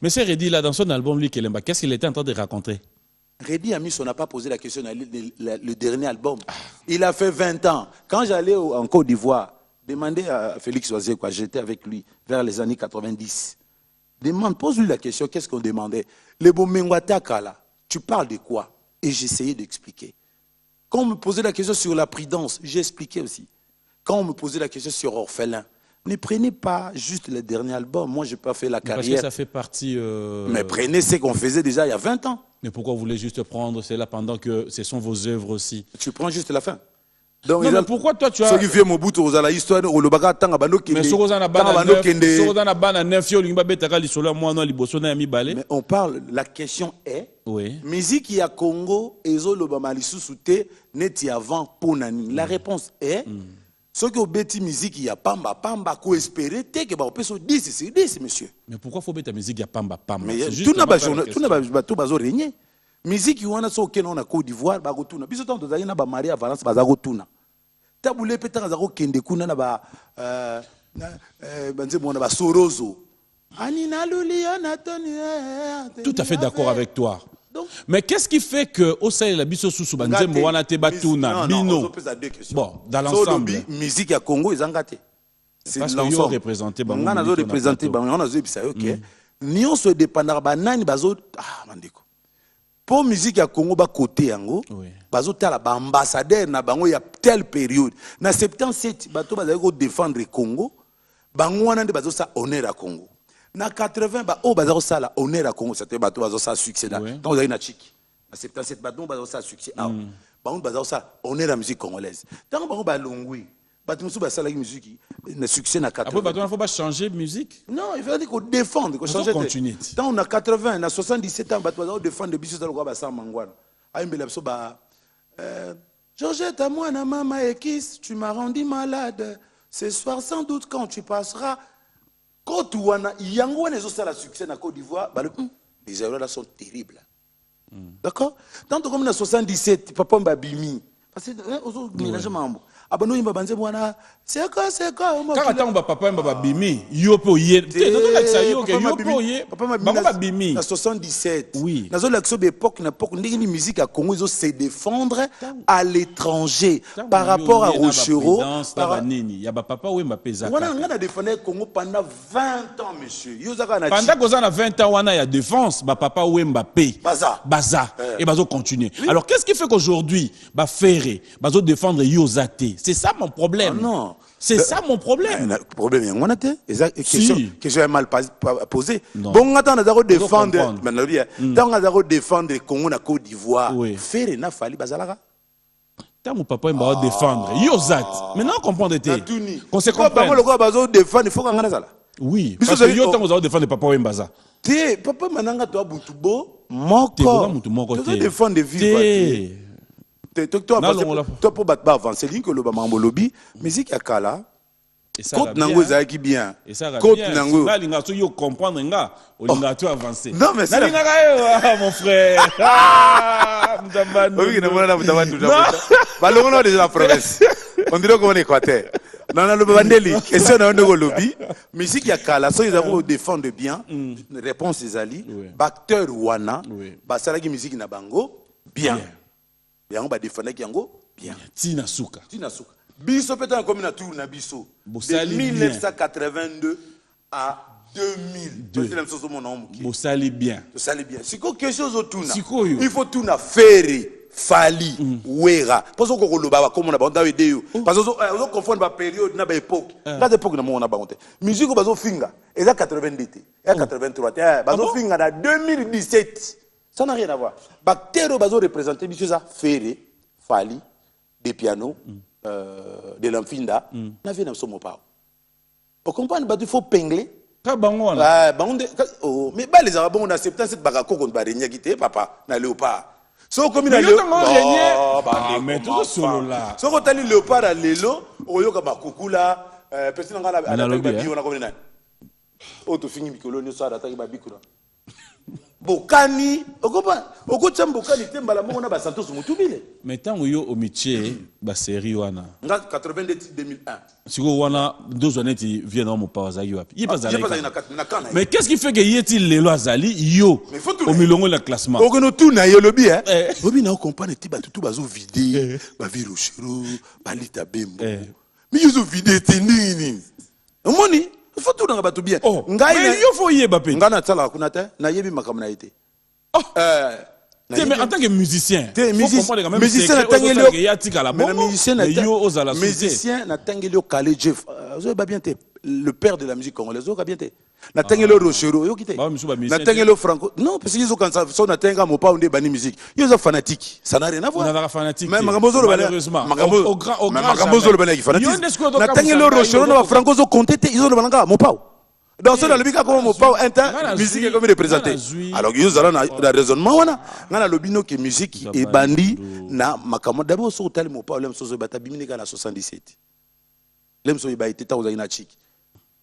Mais c'est Reddy là dans son album lui Kelemba, qu'est-ce qu'il était en train de raconter? Reddy Amis, on n'a pas posé la question dans le dernier album. Il a fait 20 ans. Quand j'allais en Côte d'Ivoire, demander à Félix Oazé quoi, j'étais avec lui vers les années 90. Pose-lui la question, qu'est-ce qu'on demandait? Le Bomengwataka là, tu parles de quoi? Et j'essayais d'expliquer. Quand on me posait la question sur la prudence, j'expliquais aussi. Quand on me posait la question sur Orphelin, ne prenez pas juste le dernier album. Moi, je n'ai pas fait la carrière. Parce que ça fait partie... Mais prenez ce qu'on faisait déjà il y a 20 ans. Mais pourquoi vous voulez juste prendre cela pendant que ce sont vos œuvres aussi? Tu prends juste la fin. Donc, non, mais pourquoi toi tu as... Ceux qui viennent au bout de la histoire, au Lobaka, Tanga Bano Kende. Mais on parle, la question est, oui. Musique y a Congo, Ezo Lobama Lissousouté, Neti avant Ponani. La réponse est, ceux qui ont bêti musique y a Pamba, Pamba, ko espérer, que ba opeso 10 sur 10, monsieur. Mais pourquoi faut bêter musique y a Pamba, Pamba? Mais tout n'a pas tout bazo régner. Musique wana so ke na Côte d'Ivoire ba gotuna biso tant tozali na ba Maria Valence ba za gotuna tabule petaka za ko kende kuna na ba banze mona ba Sorozo ani na luli na toni. Tout à fait d'accord avec toi. Mais qu'est-ce qui fait que au sein de la biso sous banzembo wana te batuna bino? Bon, dans l'ensemble. Musique à Congo ils ont gâté. C'est l'ensemble représenté bango. On a représenté bango, on a dit ça OK. Nion se dépendra banani bazo mandeko. Pour musique à Congo ba côté yango, bazo tala ba ambassadeur na bango ya telle période. Na 77 bato bazako défendre Congo, bango wana nde bazo sa honneur à Congo. Na 80 ba o bazako sa la honneur à Congo, c'était bato bazo sa succès là. Quand vous avez na chiki. Na 77 bato bazo sa succès. Bango bazo sa honneur à musique congolaise. Tant bango ba longui. Bato musu ba sala musique na succès na 80. Après bato il faut pas changer musique. Non, il faut dire qu'on défendre, qu'on change. Tant on a 80, na 77 ans bato bazo défendre biso dans ba sa mangwana. Aimbela biso ba Georgette à moi na mama et kiss, tu m'as rendu malade. Ce soir sans doute quand tu passeras quand tu wana yango wana zo sala succès na Côte d'Ivoire, les erreurs là sont terribles. D'accord? Tant comme na 77 papa mbabimi parce que ozo mélanger mambo. Abano yimba banze mwana c'est quoi quand attend papa mbaba bimi yo po ye yo po ye papa bimi na 77 oui nazo l'action d'époque na époque ndiki musique à Congo ils se défendre à l'étranger par rapport à Rochero par nini ya ba papa wemba peza wana ngana défendre Congo pendant 20 ans monsieur yo zaka na pendant que ça na 20 ans wana ya défense ba papa wemba pe baza et bazo continuer alors qu'est-ce qui fait qu'aujourd'hui ba ferré bazo défendre Yozate? C'est ça mon problème. Ah non. C'est ça mon problème. Le problème, il y a un question que j'ai mal posée. Bon, on attend à défendre. Maintenant, on défendre le Congo, la Côte d'Ivoire. Faire une affaire, bazalaga. Tant mon papa va défendre. Yozat. Maintenant, on comprend de tes. Qu'on se comprend. Le gars va défendre, il faut qu'on ait ça. Oui. Parce que yo tant on défendre papa Wembaza. Papa maintenant toi Boutubo, mon corps. Tu défendre de vivre. Toi pour battre avancer ligne que le bamambo lobby musique ya kala côte nango za qui bien côte nango là linga to yo comprendre nga olinga to avancer non mais c'est mon frère oui na mona mutambandu balongo na déjà la province on dirait qu'on est Équateur non le bandeli question na ndeko lobby musique ya kala so ils ont défendre bien réponse des ali acteur wana basala ki musique na bango bien yango ba défendre yango bien tina suka biso peut-être comme na tour na biso de 1982 à 2000 bosali bien si quoi quelque chose autour il faut tout na faire fali wera parce que ko loba comme na banda idée parce que on confondre ba période na ba époque na époque na mona ba honte musique bazo finga et 82 et 83 bazo finga na 2017. Ça n'a rien à voir. Bactéro bazo représenter monsieur ça Ferré, Fali, des pianos, de l'amfinda, na vie na somo pa. Au comprendre il faut pingler. Ka bango na. Oh mais ba les arabes on a 77 barako kon ba renya kité papa na léopard. So comme na léopard. Mais tout solo là. So ko tali léopard à lelo, oyoka ba kukula, personne ngala ala ba bio na comme na. O to fini mikolo ni so ada ta ba bikula. Bokani, okocha Bokani tembala mongo na ba Santos Mutubile. Mais tant yo au métier ba série wana. Nga 92 2001. Siko wana deux années ti viennent au pawaza yo api. Mais qu'est-ce qui fait que yeti lelo azali yo au milongo la classement. Okono tout na yo lobi hein. Obi na comprendre ti ba tutu bazo vider, ba virochero, ba lita bembo. Mais yo zo vider tini. Omoni il faut tout dans bateau bien. Mais il faut y aller. Ngana tsala kunata na yebi makamna été. Mais en tant que musicien, musicien na tangelo calé Jeff. Zo ba bien le père de la musique congolaise zo ka bien té. Na tangelo Rochero yo kité. Na tangelo Franco. Non parce qu'ils ont quand ça so na tanga mo pa onde bani musique. Ils sont fanatiques. Ça n'a rien à voir. On a fanatique. Mais Magambozo le malheureusement. Magambozo le bani fanatique. Na tangelo Rochero na Franco zo compté ils ont le balanga mo pa. Dans ce le bika comme mon pa un temps musique comme représenté. Alors ils ont la raisonnement wana. Ngana lobino que musique et bandi na makamo d'abord so tel mo pa lem so bata bimini na 77. Lem so ba été ta oza ina chiki.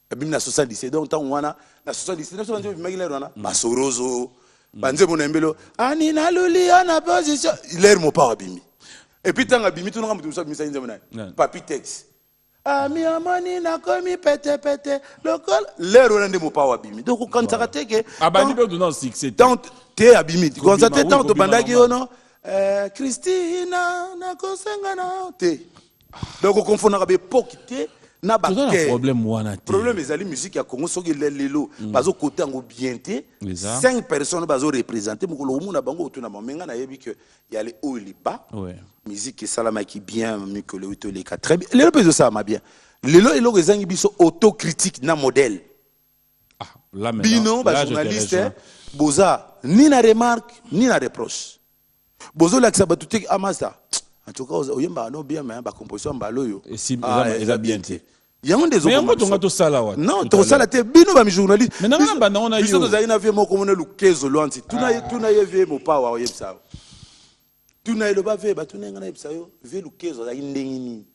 Bimini na 77 donc tant wana na 77 na 77 bimagila wana basorozo banze mon embelo ani na luli ana position l'air mo pa bimi. Et puis tant bimi tout nga mutu so bimisa inze mona. Papi Tex. ami amani na komi pete pete lokol l'air on a mo pa wabimi donc quand ça te que abandi be do non succès tant te abimi quand ça te oui, tant de kobima bandaki normal. ono Christina na kosenga na te donc on confond na be pokité na ba un problème wana te problème ezali musique ya Congo soki lelo bazo côté ngo bien te Exact. 5 personnes bazo représenter mokolo mona bango otuna mamenga na yebi que y a les hauts et les bas ouais musique esalama qui bien mieux que le 8 les 4 très bien lelo peso ça ma bien lelo eloko ezangi biso autocritique na modèle ah là maintenant bino ba là, je te journaliste rejoins. boza ni na remarque ni na reproche bozo lakisa batutek amasa en tout cas oyemba no bien mais ba composition mbalo yo Et si eza bien te yango mais ndezo yango tonga to sala wa non to sala te bino ba mi journaliste mais nanga banda on a biso yo tozali na vie moko mona lukezo lwanti tuna ye vie mo pa wa oyebisa tuna ye loba vie ba tuna ngana yebisa yo vie lukezo azali ndengi nini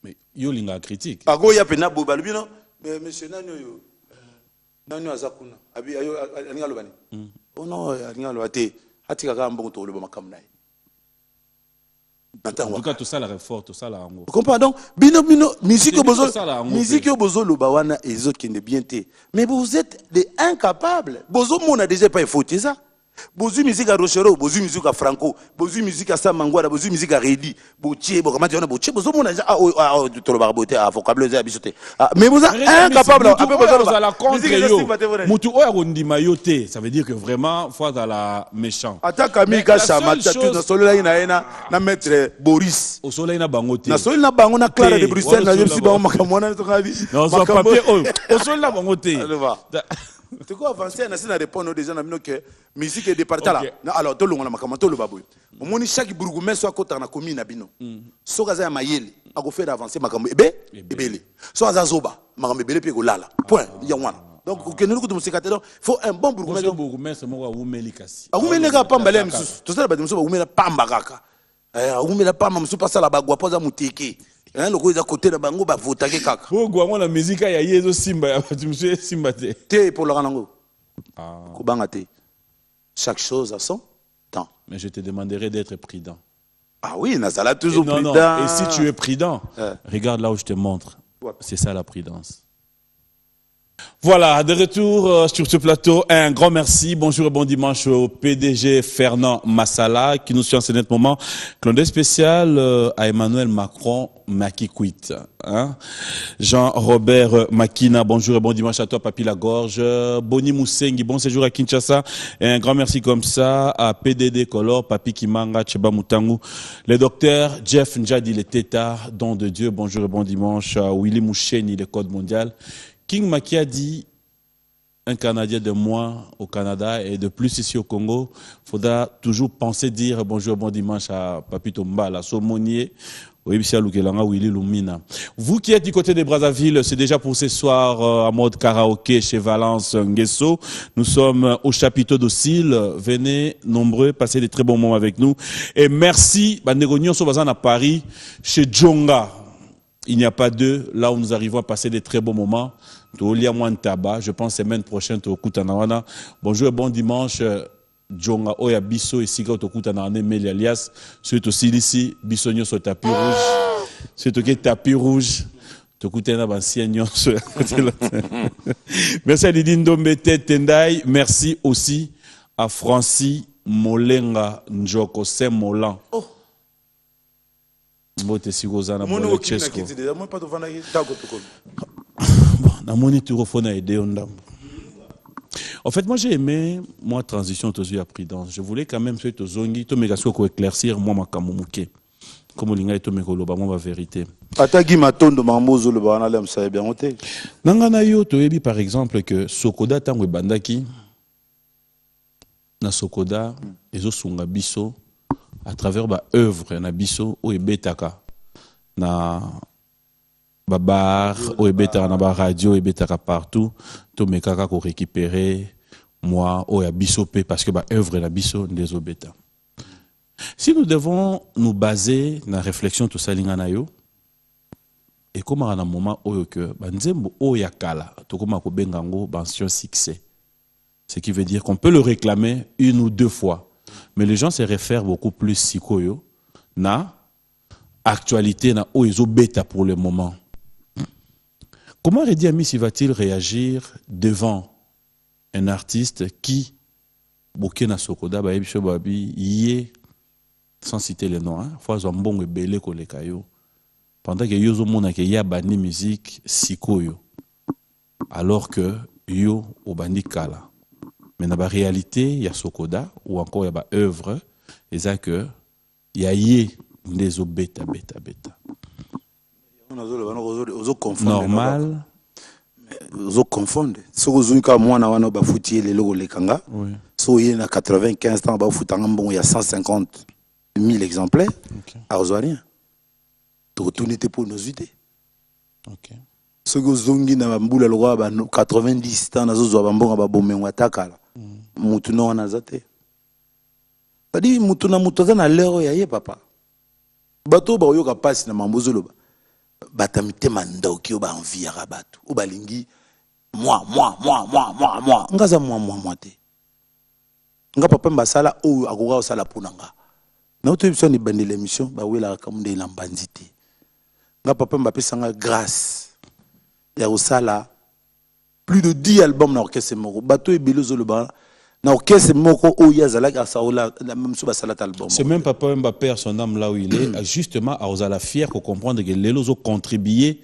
mais yo linga critique ako ya pena bo ba bino mais monsieur nani yo nani azakuna abi ayo aninga lobani oh non aninga lobate atika ka mbongo to loba makamna en tout cas tout ça la réfort tout ça la ngo comprends donc bino musique bozo ça, musique bozo loba wana et autres qui ne bien té mais vous êtes des incapables bozo mona déjà pas fauté ça bozu musique à Rochero bozu musique à Franco bozu musique à Samangwara bozu musique à Redi botier bo comment dire botier bozo mona to loba boté à vocabulaire za bisoté mais vous êtes incapable après bozo la contre yo mutu oya kondima yo te ça veut dire que vraiment faut dans la méchant ataka mika chama tatu na solo la ina na maître Boris au soleil na bango te na solo na bango na Clara de Bruxelles na jemsi bango makamona to kabi non so papier au soleil na bango te tu quoi avancer na sina répondre déjà na bino que musique est département là alors to longa makama to lo baboy omoni chaque bourgmestre akota na commune na bino soka za mayele ako faire avancer makambo ebele so aza zoba makambo ebele pe ko lala point ya wana donc kenelo ko musikatelo faut un bon bourgmestre moko awumeli kasi awumeli ka pamba le msusu to sala ba msusu awumela pamba kaka awumela pamba msusu pasa la bagwa poza muteke loko eza côté na bango ba votake kaka gwa la musique ya yezo simba ya tu monsieur simba te pour le ranango ko banga te chaque chose a son temps mais je te demanderai d'être prudent ah oui nazala toujours prudent non. Et si tu es prudent regarde là où je te montre c'est ça la prudence. Voilà, de retour sur ce plateau, un grand merci, bonjour et bon dimanche au PDG Fernand Massala qui nous suit en ce net moment. Clin spécial à Emmanuel Macron Makikwit. Hein? Jean-Robert Makina, bonjour et bon dimanche à toi, Papi Lagorge. Boni Moussengi, bon séjour à Kinshasa. Et un grand merci comme ça à PDD Color, Papi Kimanga, Cheba Mutangu. Le docteur Jeff Njadi, le Teta, don de Dieu, bonjour et bon dimanche à Willy Moucheni, le Code Mondial. King Maki a dit un Canadien de moins au Canada et de plus ici au Congo. Il faudra toujours penser dire bonjour, bon dimanche à Papito Mbala, Somonier, Willy Lumina. Vous qui êtes du côté de Brazzaville, c'est déjà pour ce soir à mode karaoké chez Valence Nguesso. Nous sommes au chapiteau d'Ocile. Venez nombreux, passez des très bons moments avec nous. Et merci, Bandegonion Sobazan à Paris, chez Djonga. Il n'y a pas d'eux, là où nous arrivons à passer des très bons moments. Je pense semaine prochaine, au Koutanawana. Bonjour et bon dimanche. Djonga Oya Bisso et Siga au Koutanawana, Meli alias. C'est aussi ici, Bissonio sur tapis rouge. C'est ok, tapis rouge. Merci à Didi Ndombe Tendai. Merci aussi à Francis Molenga Njoko Saint-Molan. Mbote Sigozana Mbote Chesco. En fait, moi j'ai aimé, moi, transition aux à prudence. Je voulais quand même faire aux ongi, to méga ko éclaircir moi ma kamumuke. Comme linga to meko loba moi la vérité. Atagi matondo mambozo le bana lem ça bien oté. Nangana yo to yebi par exemple que Sokoda tango bandaki na Sokoda ezo sunga biso à travers ba œuvre na biso o ebetaka na ba bar o ebetaka na ba radio ebetaka partout to mekaka ko récupérer moi o ya biso pe parce que ba œuvre na biso ndezo beta. Si nous devons nous baser na réflexion tout ça lingana yo et comme à un moment oyo que ba nzembo o ya kala to koma ko bengango ba ancien succès, ce qui veut dire qu'on peut le réclamer une ou deux fois. Mais les gens se réfèrent beaucoup plus sikoyo na actualité na oizo beta pour le moment. Comment Redi Amissi va-t-il réagir devant un artiste qui, Bokena Sokoda, Babi, sans citer les noms, fois Zambon et Belé Kolekayo, pendant que Yozo Mona ke ya bani musique sikoyo, alors que yo obandi kala. Mais dans la réalité, il y a Sokoda ou encore il y a œuvre, et ça que il y a des bêta. Normal. Vous confondez. Si vous avez un mois, vous avez foutu les logos les kanga. Si vous avez 95 ans, vous avez bon, il y a 150 000 exemplaires. À vous rien. Tout retourner pour nos idées. Si vous avez un boule loi 90 ans, vous avez un bon à takala. Moutouna en azate. C'est-à-dire moutouna à l'heure ya papa. Bato ba yoka passe na mambozolo. Batamite manda okio ba envie ya bato. O balingi moi. Ngaza moi te. Nga papa mbasala o akoka osala punanga. Na oto biso ni bande l'émission ba wela ka munde la mbandité. Nga papa mbapesa nga grâce. Ya osala plus de 10 albums na orchestre moko. Bato e belozo le ba na orchestre moko o yazala ka saola la même sous basala album. C'est même papa Mbappé son âme là où il est justement à osala fier pour comprendre que les lozo contribuer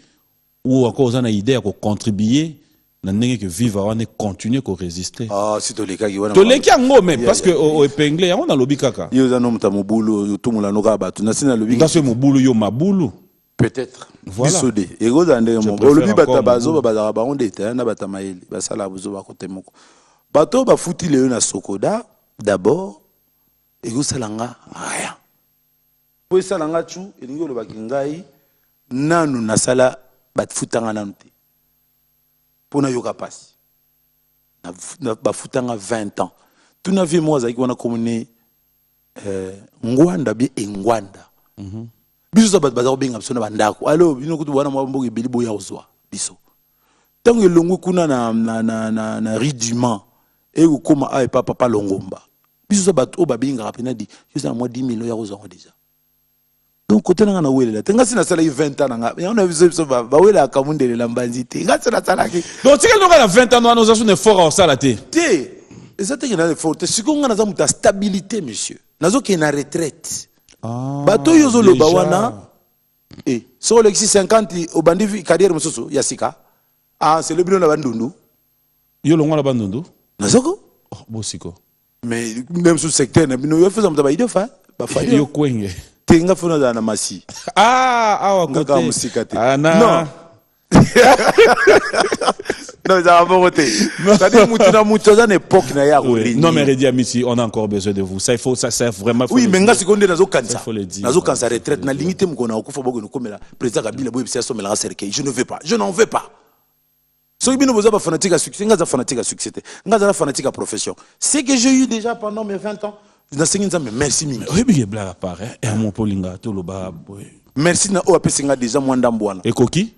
ou encore aux idée à contribuer na ndenge que vivre on est continuer ko résister. Ah si to leka ki wana. To leka ngo même parce que au épinglé on a lobi kaka. Yo za no mtamubulu to mulano ka batu na sina lobi. Ndaso mubulu yo mabulu. Peut-être. Voilà. Bisode. Ego za ndenge mo. Lobi bata bazo bazara ba onde ta na bata maeli basala buzo ba kote moko. Bato ba fouti le na Sokoda d'abord ego salanga rien. Po salanga chu elingo lo bakingai nanu nasala bat futanga nanu te. Pona yoka passe. Na ba futanga 20 ans. Tu na vie moi za ki wana komune ngwanda bi engwanda. Biso bat bazaro benga biso na bandako. Allo bino kutu wana mabombo ebili boya ozwa biso. Tango longo kuna na ridiment et vous comme ah papa longomba biso ça bato babinga rapina di yo ça moi 10 millions ya kozango déjà donc côté na welela tenga sina sala 20 ans nga on a vu ça ba wela kamundele la mbanzité nga sala sala ki donc si quelqu'un a 20 ans nous avons un effort à ça la té et ça te na effort si qu'on a ta stabilité monsieur nazo ki na retraite bato yo zo lo bawana et sur le 50 au bandi carrière mususu ya sika c'est le bilan la bandundu yo longo la bandundu Nazoko? Oh, bosiko. Mais même sous le secteur, nous faisons un travail de fa. Yo kwenge. Tenga fona da na masi. Ah, côté. Ah, non. Non, ça va pas voter. C'est-à-dire mutu dans époque na ya non mais Redi Amissi, on a encore besoin de vous. Ça il faut ça vraiment. Oui, mais nga seconde nazo kansa. Il faut le dire. Nazo kansa retraite na limite mukona okufa bogo komela. Président Kabila boye bisia somela cercueil. Je ne veux pas. Je n'en veux pas. So bino boza ba fanatique à succès, nga za fanatique à succès. Nga za fanatique à profession. C'est que j'ai eu déjà pendant mes 20 ans. Na senginza mais merci mingi. Oui, bien blague à part hein. Et mon polinga to lo ba boy. Merci na o apesinga déjà mwanda mbwana. Et Koki?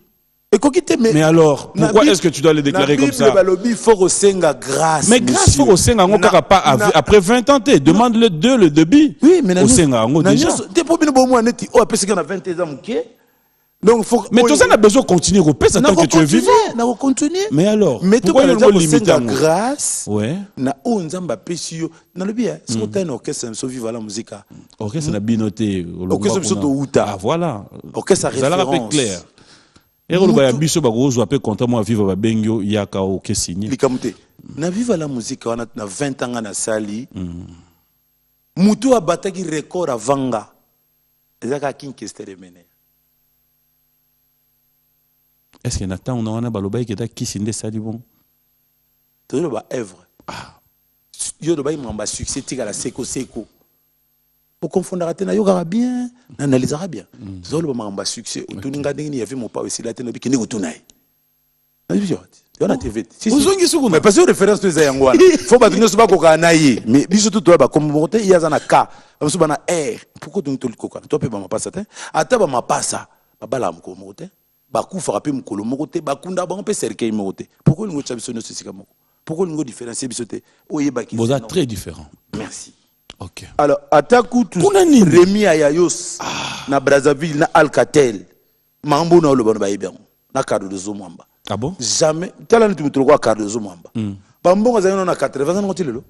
Et Koki te mais alors pourquoi est-ce que tu dois le déclarer comme ça? Balobi faut osenga grâce. Mais grâce faut osenga ngo kaka pas après 20 ans te demande le débit. Oui, mais osenga ngo déjà. Te po bino bo mwana ti o apesinga na 20 ans muké. Donc, mais tout ça a besoin de continuer au pays tant que tu es vivant. On continue. Mais alors, pourquoi il y a limiter grâce? Ouais. Na o nzamba pesio. Na le bien, c'est que un orchestre so vivre la musique. Orchestre na binoté. Orchestre so to uta. Ah voilà. Orchestre référence. Ça l'a rappelé clair. Et on va biso ba gozo apé content moi vivre ba bengyo yaka o kesini. Likamute. Na vivre la musique on a 20 ans na sali. Mutu abataki record avanga. Ezaka kinkester remene. Est-ce qu'il y a un temps où on a balobay qui est qui s'inde ça dit bon? Tu veux ba œuvre. Yo do ba imamba succès tika la seko. Pour confondre à tena yo ga bien, analysera bien. Tu veux ba mamba succès. Tu ninga ndingi ya fi mo pa aussi la tena bi kini kutunai. Na yo na TV. Mais parce que référence to za yangwana. Faut ba tunyo soba ko kana yi. Mais biso tout ba comme monter il y a na ka. Ba so ba na air. Pourquoi donc to ko kana? To pe ba mapasa te. Ata ba mapasa. Ba bala mko monter. Bakou frappé mukolo mokote bakunda ba on peut cercueil mokote pourquoi l'ingo chabiso no sisika moko pourquoi l'ingo différencier bisote oyebaki vous êtes très différents. Merci. OK. Alors ataku tout Rémi Ayayos na Brazzaville na Alcatel mambo na lo bano ba yebang na cadre de Zomwamba Ah bon? Jamais. Talent tu me trouves Cardozo Mwamba. Bambongo za yon na 80 ans ngoti lelo.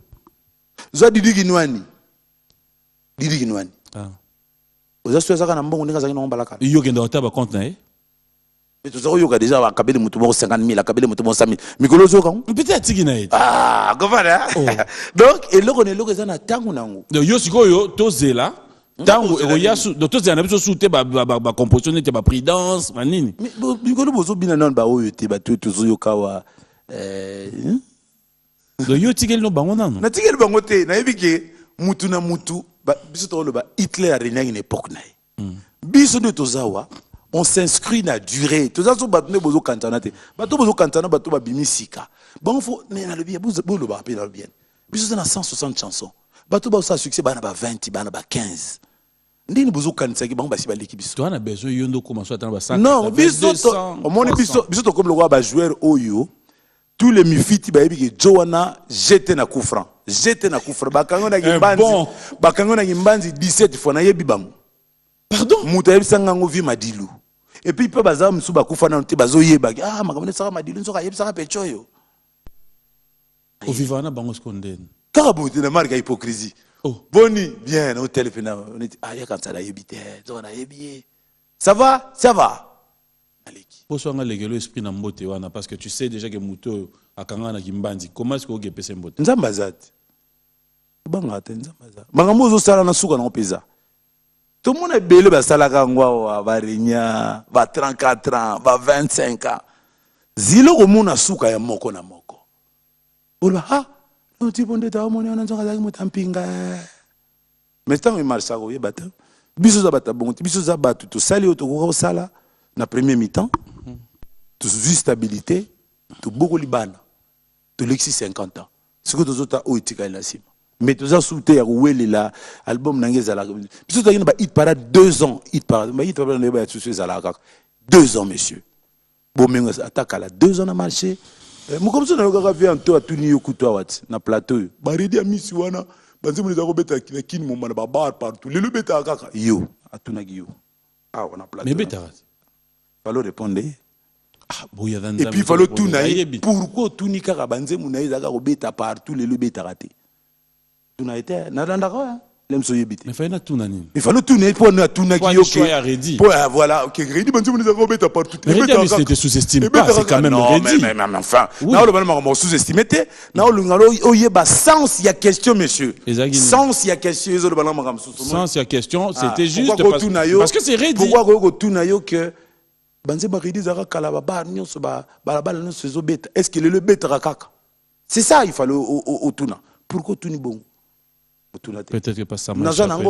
Zo Didi Ginwani. Didi Ginwani. Ah. Oza sio zaka na mbongo ndinga za ngomba la kala. Yo kenda otaba compte na e? Mais tu sais yoka déjà akabeli mutu mo 50 000, akabeli mutu mo 100 000. Mikolo zo ka. Peut-être tiki na e. Ah, comprendre. Donc eloko ne loko za na tangu nango. Yo sikoyo tozela. Tango oyasu do tozela na biso soute ba composition te ba prudence manini. Mais mikolo bozo bina non ba oyo te ba tozo yoka wa do yo tikeli no bango nano. Na tikeli bango te na yebike mutu na mutu ba biso to ba Hitler a régné une époque na. Biso de tozawa on s'inscrit na durée. Toza so batune bozo kantana te. Bato bozo kantana bato ba bimisika. Bon faut na le bien bozo le ba pe na le bien. Biso na 160 chansons. Bato ba sa succès ba na ba 20 ba na ba 15. Ndini bozo kanisa ki bango ba si ba l'équipe biso. Tu as besoin yondo comment soit ba 100. Non, biso au monde biso to comme le roi ba joueur oyo. Tous les mifiti ba yebi ke Joanna jeté na coup franc. Jeté na coup franc. Bakango na gimbanzi. Bakango na gimbanzi 17 fois na yebi bango. Pardon? Muta yebi sanga ngovi madilu. Et puis pe baza msu bakufa na nte bazo yeba. Ah makamone saka madilu nsoka yebi saka pechoyo. Au vivant na bango skondene. Karabote na marque hypocrisie. Oh. Boni, bien, au téléphone. On dit, ah, il y a quand ça, ça va? Ça va? Pour soi, on a l'esprit dans mbote wana parce que tu sais déjà que Mouto a kangana kimbandi. Comment est-ce que vous pèse mbote? Nzambazat. Bangate nzambazat. Bangamozo sala na suka na pesa. Tout le monde est belé ba sala kangwa ba renya, ba 34 ans, ba 25 ans. Zilo ko mona suka ya moko na moko. Ola ha no tipo ndeta omoni ona nzoka zaki mutampinga. Mais tant il marche ça ko yebata. Biso za bata bongo, biso za batu to sali otoko sala na premier mi-temps. Tu stabilité, tu beaucoup libana. Tu l'exi 50 ans. Ce que tu as oitika la sim. Mais tu as souté à oueli la album nangeza la. Biso ta yina ba hit parade 2 ans, hit parade. Ba hit parade ba tu sais la 2 ans monsieur. Bon mengo attaque à la 2 ans na marché. Mo comme ça na yoka vi anto atuni yokuto wat na plateau. Ba redi a misi wana, banze mo za ko beta kini mo mana ba bar partout. Le beta kaka yo, atuna yo. Ah on a plateau. Mais beta. Fallait répondre. Ah, et puis il fallait tout naïe. Pourquoi tout ni kaka banze mo naïe zaka ko beta partout le beta raté. Tout na été na danda quoi. L'aime so yebite. Mais fallait tout nani. Il fallait tout naïe pour na tout na ki yo. Pour voilà, OK, ready banze mo zaka ko beta partout. Mais Redi c'était sous-estimé pas, c'est quand même Redi. Mais enfin, na le bana mo sous-estimé te, na le ngalo oyeba sens il y a question monsieur. Sens il y a question ils le bana mo sous. Sens il y a question, c'était juste parce que c'est Redi. Pourquoi ko tout na yo que banze ba Redi zaka kala ba bar nyonso ba bala nyonso zo beta. Est-ce qu'il est le beta rakaka? C'est ça il fallait au tuna. Pourquoi tout ni bon? Peut-être que ça m'a échappé.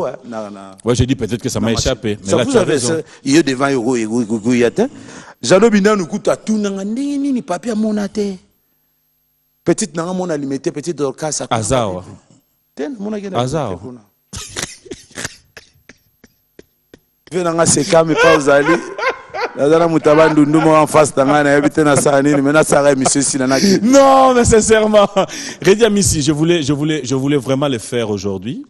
Ouais, j'ai dit peut-être que ça m'a échappé. Mais là, tu as raison. Il y a devant Euro Yata. Jalo bina nous coûte à tout ni papier à mon athée. Petite n'a mon alimité, petite orcas à Azar. Azar. Venanga seka mais pas aux alliés. Non, mais sincèrement, Redi Amissi, je voulais vraiment le faire aujourd'hui.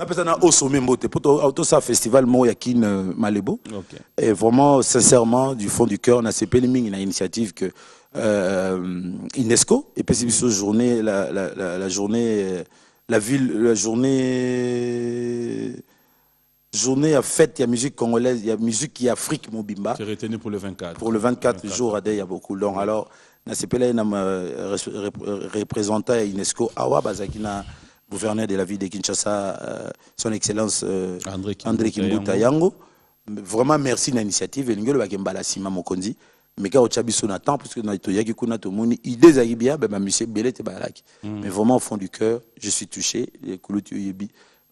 Et vraiment, sincèrement, du fond du cœur, on a CP une initiative que UNESCO et puis cette journée, la journée, la ville, la journée à fête, il y a musique congolaise, il y a musique qui est Afrique, Mobimba. C'est retenu pour le 24. Pour le 24 jours, il y a beaucoup. Donc, alors, na représentant à UNESCO, Awa Bazakina, gouverneur de la ville de Kinshasa, son excellence André Kimbuta Yango. Vraiment, merci de l'initiative. Et nous avons Sima Mokondi. Mais quand on a besoin de temps, parce que nous avons une idée de bien, monsieur Belé te balak. Mais vraiment, au fond du cœur, je suis touché.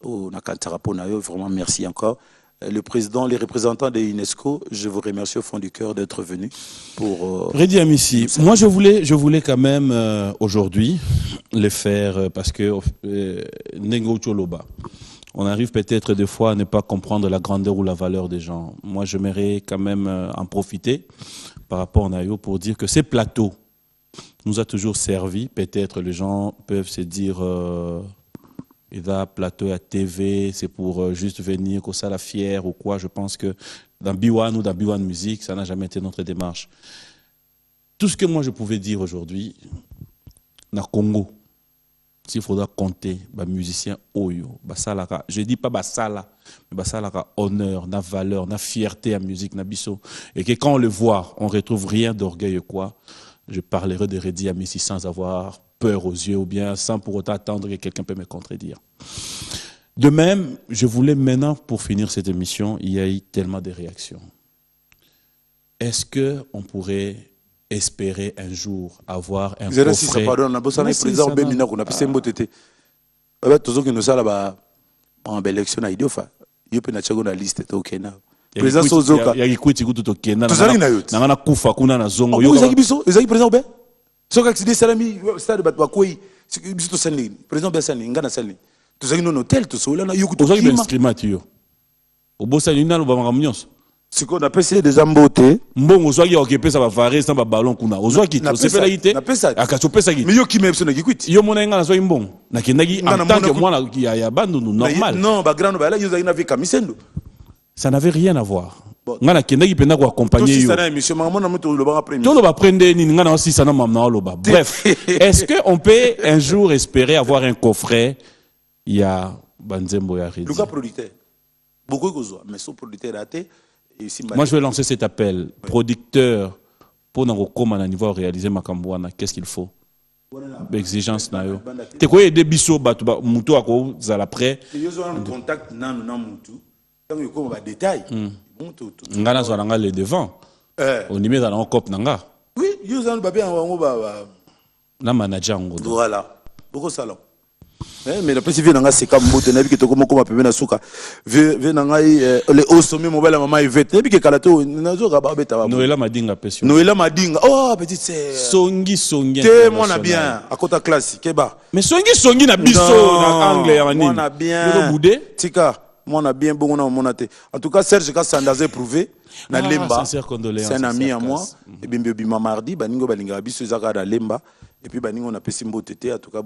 Vraiment, merci encore. Le président, les représentants de l'UNESCO, je vous remercie au fond du cœur d'être venus pour... Redi Amissi, moi je voulais quand même aujourd'hui le faire parce que Nengo Choloba, on arrive peut-être des fois à ne pas comprendre la grandeur ou la valeur des gens. Moi j'aimerais quand même en profiter par rapport à Nayo pour dire que ces plateaux nous a toujours servi. Peut-être les gens peuvent se dire... il va plateau à TV, c'est pour juste venir, qu'on soit fier ou quoi. Je pense que dans B1 ou dans B1 Musique, ça n'a jamais été notre démarche. tout ce que moi je pouvais dire aujourd'hui, na Congo, s'il faudra compter, les musiciens Oyo, basalaka, je dis pas basala, mais basalaka honneur, na valeur, na fierté à musique, na biso, et que quand on le voit, on retrouve rien d'orgueil quoi. Je parlerai de Redi Amissi sans avoir peur aux yeux ou bien sans pour autant attendre que quelqu'un peut me contredire. De même, je voulais maintenant, pour finir cette émission, il y a eu tellement de réactions. Est-ce qu'on pourrait espérer un jour avoir un coffret? Pardon, président Bemina qu'on a passé un été. Tous ceux qui nous savent en élection à Idiofa, il y a une liste au Kenya. Président Sozoka. Il y a qui tout au Kenya. Tout ça, il y a eu. Nana Kufa kuna na zongo. Vous avez biso, vous avez président Ben. Soka accident salami stade Batwakoi. Biso Sani, président Ben Sani, ngana Sani. Tout ça, nous hôtel, tout ça, là na yuku. Vous avez inscrit yo. Au bossa ni nalo ba ngamios. Ce qu'on appelle c'est des ambotés. Mbongo ozwaki occupé ça va varer ça va ballon kuna. Ozwaki to sepela ite. Akachopesa ki. Mais yo qui même sonne ki quit. Yo mona ngana zwaki mbongo. Na kendaki en tant que moi ya bandu normal. Non, ba grand ba là yo na avec Kamisendo. Ça n'avait rien à voir. Ngana kendaki penda ko accompagner yo. Monsieur Maman moto le ba après. Tout le va prendre ni ngana aussi ça na mamna loba. Bref, est-ce que on peut un jour espérer avoir un coffret ya Banzembo ya Redi? Le cas producteur. Beaucoup de choses, mais son producteur raté. Moi, je vais lancer cet appel. Oui. Producteur, pour nous recommander à niveau réaliser ma cambouana, qu'est-ce qu'il faut? L'exigence, tu quoi des bisous, moutou à quoi vous allez après? Il y a un contact nan moutou. Tant que comme un détail. Ngana soit les devant. On y met dans un cop nanga. Oui, il y a un babé en bas. Na manager en gros. Voilà. Beaucoup salon. Mais la présidente n'a pas comme mot de qui te comme appeler na souka les hauts sommets mobile maman Yvette et puis que kalato nazo gaba beta Noëlla Madinga pesio Noëlla Madinga oh petite c'est songi te mon a bien à côté classique keba mais songi na biso na anglais ya nini mon a bien tika mon a bien bon on a en tout cas Serge Kassandaze prouvé na Lemba c'est un ami à moi et bien bima mardi baningo balinga biso zaka da Lemba. Et puis, on a passé un tété, en tout cas,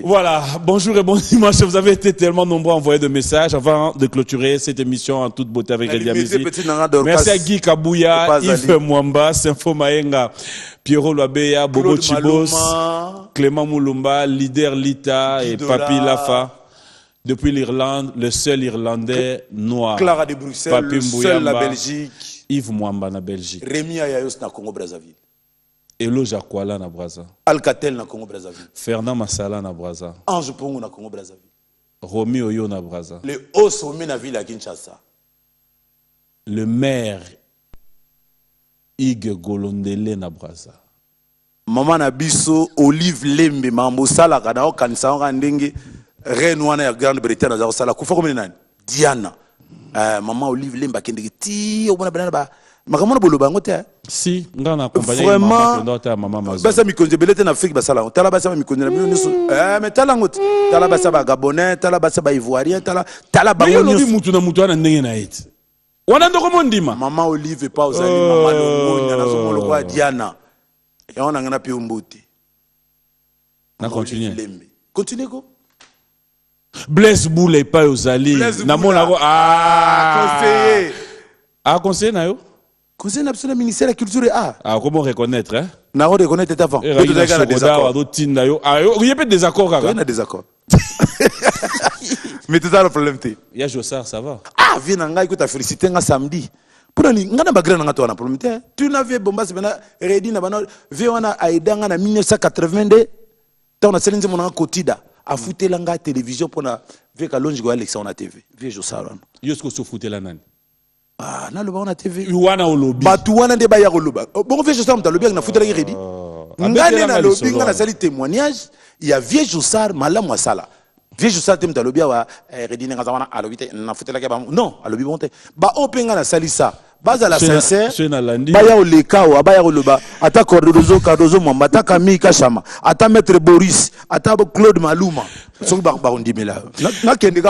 voilà, bonjour et bon dimanche. Vous avez été tellement nombreux à envoyer de messages avant de clôturer cette émission en toute beauté avec Redi Amissi. Merci à Guy Kabouya, Yves Mwamba, Sinfo Maenga, Pierrot Loabeya, Bobo Chibos, Clément Moulumba, Leader Lita et Papi Lafa. Depuis l'Irlande, le seul Irlandais noir. Clara de Bruxelles, le seul la Belgique. Yves Mwamba na Belgique. Rémi Ayayos na Congo-Brazzaville. Elo Jakwala na Brazza. Alcatel na Congo-Brazzaville. Fernand Massala na Brazza. Ange Pongo na Congo-Brazzaville. Romy Oyo na Brazza. Le haut sommet na ville à Kinshasa. Le maire Ig Golondele na Brazza. Maman na biso Olive Lembe mambo sala kana o kanisa o ndenge reine wana ya Grande-Bretagne za sala kufa comme nani Diana. Maman Olive Lembe akende ti o bona bana ba makamona boloba ngote si ngana accompagner maman ndota maman mazo basa mikonje belete na Afrique basala tala basa mikonje na biso mais tala ngote tala basa ba gabonais tala basa ba ivoirien tala ba ngoni yo mutu na mutu ana ndenge na eti wana ndoko mondima maman Olive pa ozali maman longonya na somo lokwa Diana et on ngana pi umbuti na continue go Blaise Boule pa ozali na mona ko conseiller na yo conseil national ministère de la culture comment reconnaître hein na reconnaître avant il y a des accords il y a pas de désaccord il y a des accords mais tout ça le problème il y a Jossard ça va viens ngai ko ta féliciter nga samedi pour ni ngana ba grand nga to na problème tu n'avais Bombas bena Redi na bana wana aidanga na 1982 tant na selinze mon kotida a foutela nga télévision pour na veka longe go Alexa na TV vieux Jossard yosko so foutela nani na loba na TV wana olobi batu wana nde ba ya koloba bon vieux Jossard mta lobi na futela ki Redi ngane na lobi ngana sali témoignage il y a vieux Jossard malamu asala vieux Jossard te mta lobi wa Redi nga zawana alobi te na futela ki ba non alobi bonte ba openga na sali ça baza la sincère ba ya oleka wa ba ya koloba ata Cardozo Mwamba ata Camille Kachama ata maître Boris ata Claude Maluma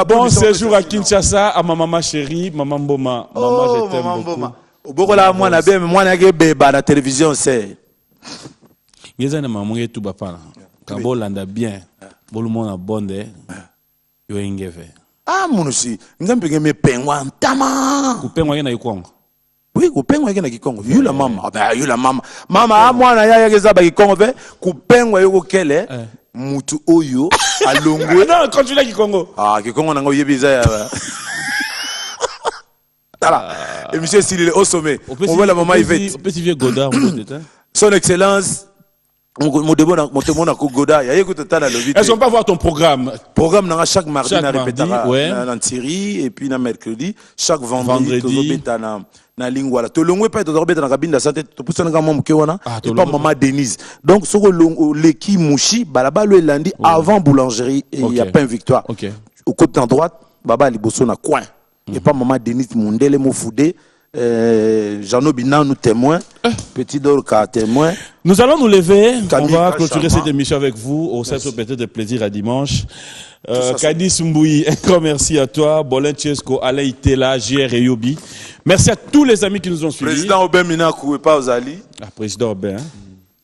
bon séjour à Kinshasa à ma maman chérie maman Mboma maman je t'aime beaucoup bokola mwana be mwana ke beba na télévision c'est ngeza na maman yetu bapana kambo landa bien bolumo na bonde yo ingeve munusi nzambe ngeme pengwa ntama kupengwa yena ikongo Oui, kupengwa yake na Kikongo. Yula mama. Ah yula mama. Mama mwana yake za ba Kikongo ve kupengwa yoko kele. Mutu oyo alongwe. Non, quand tu l'as Kikongo. Ah Kikongo nanga yebiza ya. Voilà. Et monsieur s'il est au sommet. On voit la maman Yvette. Au petit vieux Godard, Son excellence mon témoin ko Goda ya yeko tata le vite. Elles ont pas voir ton programme. Programme nanga chaque mardi na répétera ouais. Na série et puis na mercredi chaque vendredi to beta na lingwala to longwe pa to beta na kabinda santé to poussa nga mom ke wana et pas maman Denise. Donc soko leki mushi balaba le lundi avant boulangerie et il y a pain victoire. Au côté en droite baba liboso na coin et pas maman Denise Mundele mo foudé. Jean Bina nous témoin, Petit Dorka témoin. Nous allons nous lever. On va clôturer cette émission avec vous. Au sein peut-être de plaisir à dimanche. Kadis Mboui, un grand merci à toi. Bolin Tchesko, Alain Itela, JR et Yobi. Merci à tous les amis qui nous ont suivis. Président Aubin Minakou et pas Ozali. Président Aubin.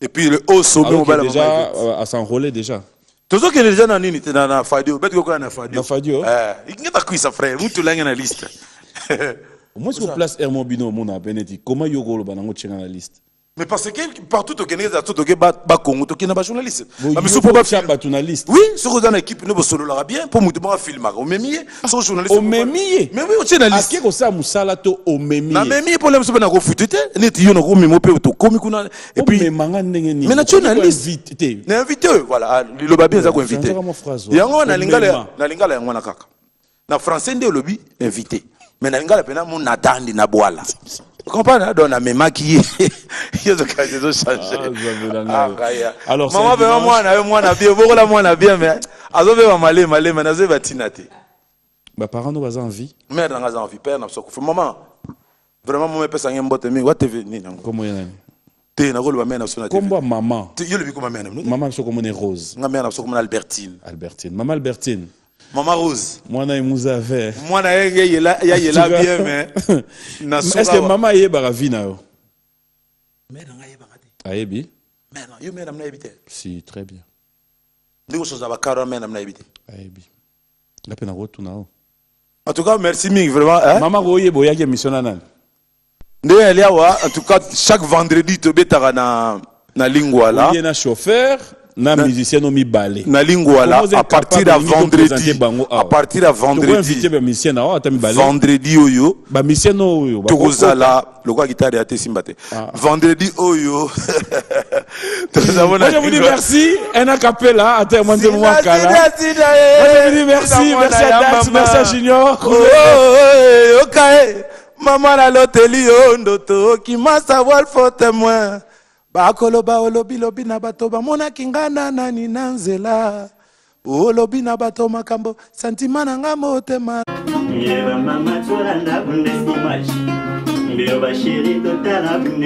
Et puis le haut sommet, on va déjà à s'enrôler déjà. Tout ce qui est déjà dans l'unité, dans la Fadio, peut-être qu'on a la Fadio. La Fadio. Il n'y a pas que ça, frère. Vous, tu l'as dans la liste. Moi, si on place Hermon Bino, mon appétit, comment Yogo le banango tient dans la liste? Mais parce que partout au Kenya, tout au Québec, Congo, tout au Kenya, journaliste. Mais si on pas faire la liste. Oui, sur une équipe, nous solo la bien pour nous demander filmer. Au même son journaliste. Au même mais oui, on tient la liste. Est-ce que ça Moussala to au même na même pour les personnes qui refusent de net yo no memo pe to komi kuna et puis mais na journaliste na invité voilà le babien za ko invité yango na lingala yango na kaka na français ndio lobi invité mais na lingala pena mon natandi na boala comprendre donc na mema qui yo zo ka zo changer alors maman moi na bien bokola moi na bien mais azobe ba malé mais na zo ba tinate ba parents nous baza envie mère na baza envie père na soko maman vraiment moi pesa ngembote mi what tv ni nango comment yana te na rolo ba mère na sona tv comme maman yo le bi comme mère maman soko mona Rose nga mère na soko mona Albertine maman Albertine maman Rose moi na imuza ve moi na yela bien mais na soko est-ce que maman yeba vie na yo mère na yeba ngati ayebi mère yo mère na yebite si très bien ndiko soza ba karo mère na yebite ayebi la pena rotu na o. En tout cas, merci Ming, vraiment. Hein? Maman Roye Boyage mission nanan. En tout cas, chaque vendredi, tu es na lingua là. Il y a un chauffeur, un musicien nommé Balé. Na lingua là, à partir de vendredi. À partir de vendredi. Vendredi oyo. Ba musicien oyo. Tokozala, le quoi guitare a été simbate. Vendredi oyo. Moi je vous dis merci, un acapella, attends moi de moi kala. Moi je vous dis merci, merci à Dax, merci à Junior. OK. Maman la loteli ndoto qui m'a savoir faut témoin. Ba koloba olobi lobi na bato ba mona kingana nani nanzela. Olobi na bato makambo sentiment nanga motema. Yeba mama tolanda bunde image. Mbio ba chérie totala bunde